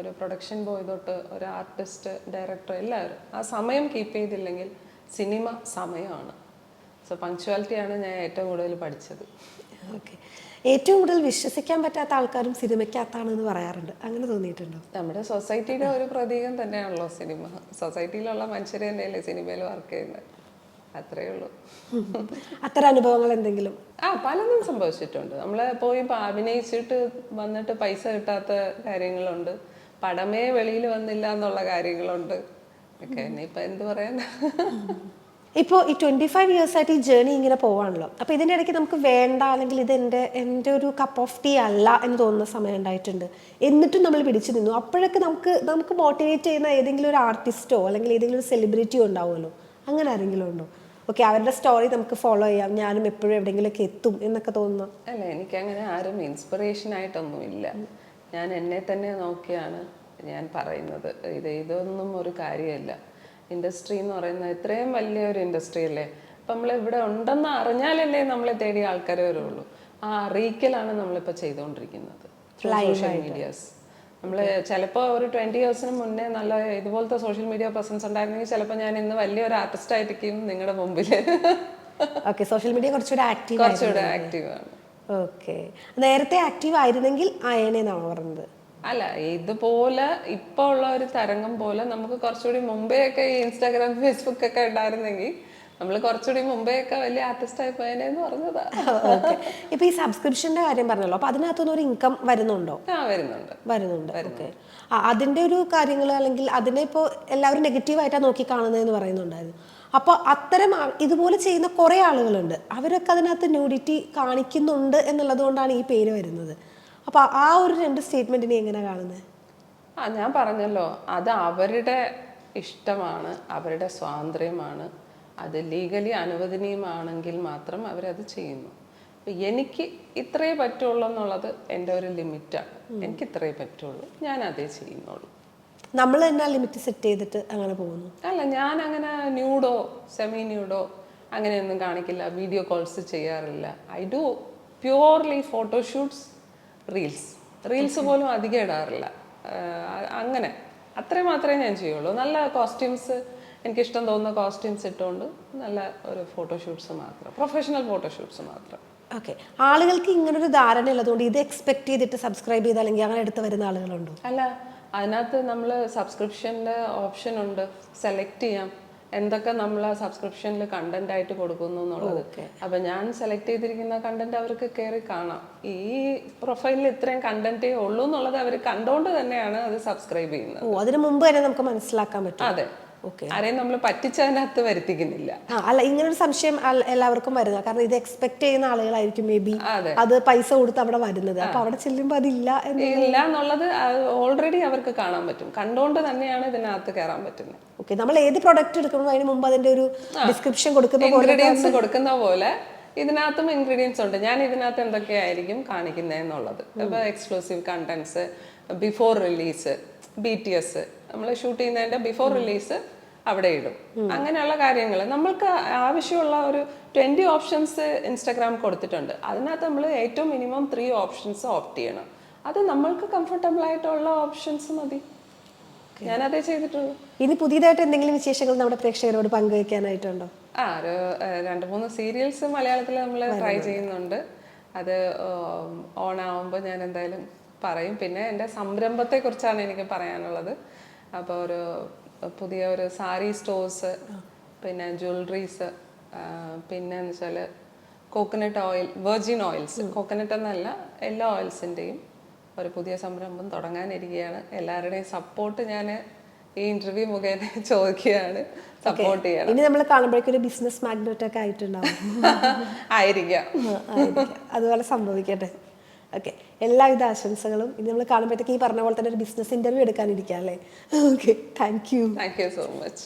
ഒരു പ്രൊഡക്ഷൻ ബോയ് തൊട്ട് ഒരു ആർട്ടിസ്റ്റ്, ഡയറക്ടർ, എല്ലാവരും ആ സമയം കീപ്പ് ചെയ്തില്ലെങ്കിൽ സിനിമ സമയമാണ്. സോ പങ്ക്ച്വാലിറ്റിയാണ് ഞാൻ ഏറ്റവും കൂടുതൽ പഠിച്ചത്. ഓക്കെ, ഏറ്റവും കൂടുതൽ വിശ്വസിക്കാൻ പറ്റാത്ത ആൾക്കാരും സിനിമയ്ക്കകത്താണെന്ന് പറയാറുണ്ട്, അങ്ങനെ തോന്നിയിട്ടുണ്ടോ? നമ്മുടെ സൊസൈറ്റിയുടെ ഒരു പ്രതീകം തന്നെയാണല്ലോ സിനിമ. സൊസൈറ്റിയിലുള്ള മനുഷ്യർ തന്നെയല്ലേ സിനിമയിൽ വർക്ക് ചെയ്യുന്നത്, അത്രയേ ഉള്ളൂ. അത്തരം അനുഭവങ്ങൾ എന്തെങ്കിലും? പലതും സംഭവിച്ചിട്ടുണ്ട്. നമ്മളെ പോയി അഭിനയിച്ചിട്ട് വന്നിട്ട് പൈസ കിട്ടാത്ത കാര്യങ്ങളുണ്ട്, പടമേ വെളിയിൽ വന്നില്ല എന്നുള്ള കാര്യങ്ങളുണ്ട് ഒക്കെ. ഇനിയിപ്പോൾ എന്ത് പറയാൻ. ഇപ്പോൾ ഈ 25 years ആയിട്ട് ഈ ജേർണി ഇങ്ങനെ പോവാണല്ലോ, അപ്പോൾ ഇതിൻ്റെ ഇടയ്ക്ക് നമുക്ക് വേണ്ട, അല്ലെങ്കിൽ ഇത് എൻ്റെ ഒരു കപ്പ് ഓഫ് ടീ അല്ല എന്ന് തോന്നുന്ന സമയം ഉണ്ടായിട്ടുണ്ട്. എന്നിട്ടും നമ്മൾ പിടിച്ചു നിന്നു. അപ്പോഴൊക്കെ നമുക്ക് മോട്ടിവേറ്റ് ചെയ്യുന്ന ഏതെങ്കിലും ഒരു ആർട്ടിസ്റ്റോ അല്ലെങ്കിൽ ഏതെങ്കിലും ഒരു സെലിബ്രിറ്റിയോ ഉണ്ടാവുമല്ലോ, അങ്ങനെ ആരെങ്കിലും ഉണ്ടോ? ഓക്കെ, അവരുടെ സ്റ്റോറി നമുക്ക് ഫോളോ ചെയ്യാം, ഞാനും എപ്പോഴും എവിടെയെങ്കിലുമൊക്കെ എത്തും എന്നൊക്കെ തോന്നുന്നു? അല്ല, എനിക്കങ്ങനെ ആരും ഇൻസ്പിറേഷൻ ആയിട്ടൊന്നുമില്ല. ഞാൻ എന്നെ തന്നെ നോക്കിയാണ് ഞാൻ പറയുന്നത്. ഇതൊന്നും ഒരു കാര്യമല്ല. ഇൻഡസ്ട്രി എന്ന് പറയുന്നത് ഇത്രയും വലിയൊരു ഇൻഡസ്ട്രി അല്ലേ. അപ്പം നമ്മൾ ഇവിടെ ഉണ്ടെന്ന് അറിഞ്ഞാലല്ലേ നമ്മളെ തേടിയ ആൾക്കാരെ വരുള്ളൂ. ആ അറിയിക്കലാണ് നമ്മളിപ്പോൾ ചെയ്തുകൊണ്ടിരിക്കുന്നത് സോഷ്യൽ മീഡിയാസ്. നമ്മൾ ചിലപ്പോൾ ഒരു 20 years മുന്നേ നല്ല ഇതുപോലത്തെ സോഷ്യൽ മീഡിയ പ്രസൻസ് ഉണ്ടായിരുന്നെങ്കിൽ ചിലപ്പോൾ ഞാൻ ഇന്ന് വലിയൊരു ആർട്ടിസ്റ്റ് ആയിരിക്കും നിങ്ങളുടെ മുമ്പിൽ. ഓക്കെ, സോഷ്യൽ മീഡിയ കുറച്ചുകൂടെ ആക്റ്റീവ് കുറച്ചുകൂടെ ആക്റ്റീവാണ്. ഓക്കെ, നേരത്തെ ആക്റ്റീവ് ആയിരുന്നെങ്കിൽ ആയേനെന്നാണ് പറഞ്ഞത്. അല്ല, ഇതുപോലെ ഇപ്പൊ ഉള്ള ഒരു തരംഗം പോലെ നമുക്ക് കുറച്ചുകൂടി മുമ്പേ ഒക്കെ ഈ ഇൻസ്റ്റാഗ്രാം ഫേസ്ബുക്ക് ഒക്കെ ഉണ്ടായിരുന്നെങ്കിൽ നമ്മൾ കുറച്ചുകൂടി മുമ്പേ ഒക്കെ വലിയ ആർട്ടിസ്റ്റ് ആയി പോയതിനെന്ന് പറഞ്ഞതാ. ഓക്കെ, ഇപ്പൊ ഈ സബ്സ്ക്രിപ്ഷന്റെ കാര്യം പറഞ്ഞല്ലോ, അപ്പൊ അതിനകത്തുനിന്ന് ഒരു ഇൻകം വരുന്നുണ്ടോ? വരുന്നുണ്ട്. ഓക്കെ, അതിന്റെ ഒരു കാര്യങ്ങൾ, അല്ലെങ്കിൽ അതിനെ ഇപ്പോൾ എല്ലാവരും നെഗറ്റീവായിട്ടാണ് നോക്കി കാണുന്നതെന്ന് പറയുന്നുണ്ടായിരുന്നു. അപ്പോൾ അത്തരം ഇതുപോലെ ചെയ്യുന്ന കുറേ ആളുകളുണ്ട്, അവരൊക്കെ അതിനകത്ത് ന്യൂഡിറ്റി കാണിക്കുന്നുണ്ട് എന്നുള്ളത് കൊണ്ടാണ് ഈ പേര് വരുന്നത്. അപ്പോൾ ആ ഒരു 2 സ്റ്റേറ്റ്മെന്റിനെ എങ്ങനെ കാണുന്നത്? ഞാൻ പറഞ്ഞല്ലോ, അത് അവരുടെ ഇഷ്ടമാണ്, അവരുടെ സ്വാതന്ത്ര്യമാണ്. അത് ലീഗലി അനുവദനീയമാണെങ്കിൽ മാത്രം അവരത് ചെയ്യുന്നു. അപ്പം എനിക്ക് ഇത്രേ പറ്റുള്ളൂ എന്നുള്ളത് എൻ്റെ ഒരു ലിമിറ്റാണ്. എനിക്ക് ഇത്രേ പറ്റുള്ളൂ, ഞാൻ അതേ ചെയ്യുന്നുള്ളൂ. നമ്മൾ തന്നെ ലിമിറ്റ് സെറ്റ് ചെയ്തിട്ട് അങ്ങനെ പോകുന്നു? അല്ല, ഞാൻ അങ്ങനെ ന്യൂഡോ സെമി ന്യൂഡോ അങ്ങനെയൊന്നും കാണിക്കില്ല, വീഡിയോ കോൾസ് ചെയ്യാറില്ല. I do purely photoshoots, reels പോലും അധികം ഇടാറില്ല. അങ്ങനെ അത്രയും മാത്രമേ ഞാൻ ചെയ്യുള്ളൂ. നല്ല കോസ്റ്റ്യൂംസ്, എനിക്കിഷ്ടം തോന്നുന്ന കോസ്റ്റ്യൂംസ് ഇട്ടുകൊണ്ട് നല്ല ഒരു ഫോട്ടോഷൂട്ട്സ് മാത്രം, പ്രൊഫഷണൽ ഫോട്ടോഷൂട്ട്സ് മാത്രം. ഓക്കെ, ആളുകൾക്ക് ഇങ്ങനൊരു ധാരണ ഉള്ളതുകൊണ്ട് ഇത് എക്സ്പെക്ട് ചെയ്തിട്ട് സബ്സ്ക്രൈബ് ചെയ്ത് അല്ലെങ്കിൽ അങ്ങനെ എടുത്ത് വരുന്ന ആളുകളുണ്ടോ? അല്ല, അതിനകത്ത് നമ്മൾ സബ്സ്ക്രിപ്ഷൻ്റെ ഓപ്ഷൻ ഉണ്ട്, സെലക്ട് ചെയ്യാം എന്തൊക്കെ നമ്മൾ ആ സബ്സ്ക്രിപ്ഷനിൽ കണ്ടന്റ് ആയിട്ട് കൊടുക്കുന്നു എന്നുള്ളത്. അപ്പം ഞാൻ സെലക്ട് ചെയ്തിരിക്കുന്ന കണ്ടന്റ് അവർക്ക് കയറി കാണാം. ഈ പ്രൊഫൈലിൽ ഇത്രയും കണ്ടന്റേ ഉള്ളൂ എന്നുള്ളത് അവർ കണ്ടുകൊണ്ട് തന്നെയാണ് അത് സബ്സ്ക്രൈബ് ചെയ്യുന്നത്. അതിന് മുമ്പ് തന്നെ നമുക്ക് മനസ്സിലാക്കാൻ പറ്റും. അതെ, ആരെയും നമ്മൾ പറ്റിച്ചതിനകത്ത് വരുത്തിക്കുന്നില്ല. അല്ല, ഇങ്ങനൊരു സംശയം എല്ലാവർക്കും വരുന്നത്, കാരണം ഇത് എക്സ്പെക്ട് ചെയ്യുന്ന ആളുകളായിരിക്കും മേ ബി അത് പൈസ കൊടുത്ത് അവിടെ വരുന്നത്. അപ്പൊ അവിടെ ചെല്ലുമ്പോൾ അതില്ല എന്നുള്ളത് ഓൾറെഡി അവർക്ക് കാണാൻ പറ്റും, കണ്ടുകൊണ്ട് തന്നെയാണ് ഇതിനകത്ത് കയറാൻ പറ്റുന്നത്. ഓക്കെ, നമ്മൾ ഏത് പ്രൊഡക്റ്റ് എടുക്കുമ്പോൾ അതിന് മുമ്പ് അതിന്റെ ഒരു ഡിസ്ക്രിപ്ഷൻ ഇൻഗ്രീഡിയൻസ് കൊടുക്കുന്ന പോലെ ഇതിനകത്തും ഇൻഗ്രീഡിയൻസ് ഉണ്ട്. ഞാൻ ഇതിനകത്ത് എന്തൊക്കെയായിരിക്കും കാണിക്കുന്നതെന്നുള്ളത്. ഇപ്പൊ exclusive contents, before release, BTS നമ്മൾ ഷൂട്ട് ചെയ്യുന്നതിന്റെ ബിഫോർ റിലീസ് അവിടെ ഇടും. അങ്ങനെയുള്ള കാര്യങ്ങൾ നമ്മൾക്ക് ആവശ്യമുള്ള ഒരു 20 ഓപ്ഷൻസ് ഇൻസ്റ്റാഗ്രാം കൊടുത്തിട്ടുണ്ട്. അതിനകത്ത് നമ്മൾ ഏറ്റവും മിനിമം 3 ഓപ്ഷൻസ് ഓപ്റ്റ് ചെയ്യണം. അത് നമ്മൾക്ക് കംഫർട്ടബിൾ ആയിട്ടുള്ള ഓപ്ഷൻസ് മതി. ഞാനതേ ചെയ്തിട്ടുള്ളൂ. ഇനി പുതിയതായിട്ട് എന്തെങ്കിലും വിശേഷങ്ങൾ നമ്മുടെ പ്രേക്ഷകരോട് പങ്കുവെക്കാനായിട്ടുണ്ടോ? ഒരു 2-3 സീരിയൽസ് മലയാളത്തിൽ നമ്മൾ ട്രൈ ചെയ്യുന്നുണ്ട്. അത് ഓണാവുമ്പോൾ ഞാൻ എന്തായാലും പറയും. പിന്നെ എൻ്റെ സംരംഭത്തെ കുറിച്ചാണ് എനിക്ക് പറയാനുള്ളത്. അപ്പോൾ ഒരു പുതിയ ഒരു സാരി സ്റ്റോഴ്സ്, പിന്നെ ജ്വല്ലറീസ്, പിന്നെ എന്ന് വെച്ചാൽ coconut oil, virgin oils, coconut എന്നല്ല എല്ലാ ഓയിൽസിൻ്റെയും ഒരു പുതിയ സംരംഭം തുടങ്ങാനിരിക്കുകയാണ്. എല്ലാവരുടെയും സപ്പോർട്ട് ഞാൻ ഈ ഇന്റർവ്യൂ മുഖേന ചോദിക്കുകയാണ്. സപ്പോർട്ട് ചെയ്യണം. ഇനി നമ്മൾ കാണുമ്പോഴേക്കും ഒരു ബിസിനസ് മാഗ്നറ്റ് ഒക്കെ ആയിട്ടുണ്ടാവും. ആയിരിക്കാം. അതുപോലെ സംഭവിക്കട്ടെ. ഓക്കെ, എല്ലാവിധ ആശംസകളും. ഇനി നമ്മൾ കാണുമ്പോഴത്തേക്ക് ഈ പറഞ്ഞ പോലെ തന്നെ ഒരു ബിസിനസ് ഇന്റർവ്യൂ എടുക്കാനിരിക്കാം അല്ലേ? Okay, thank you so much.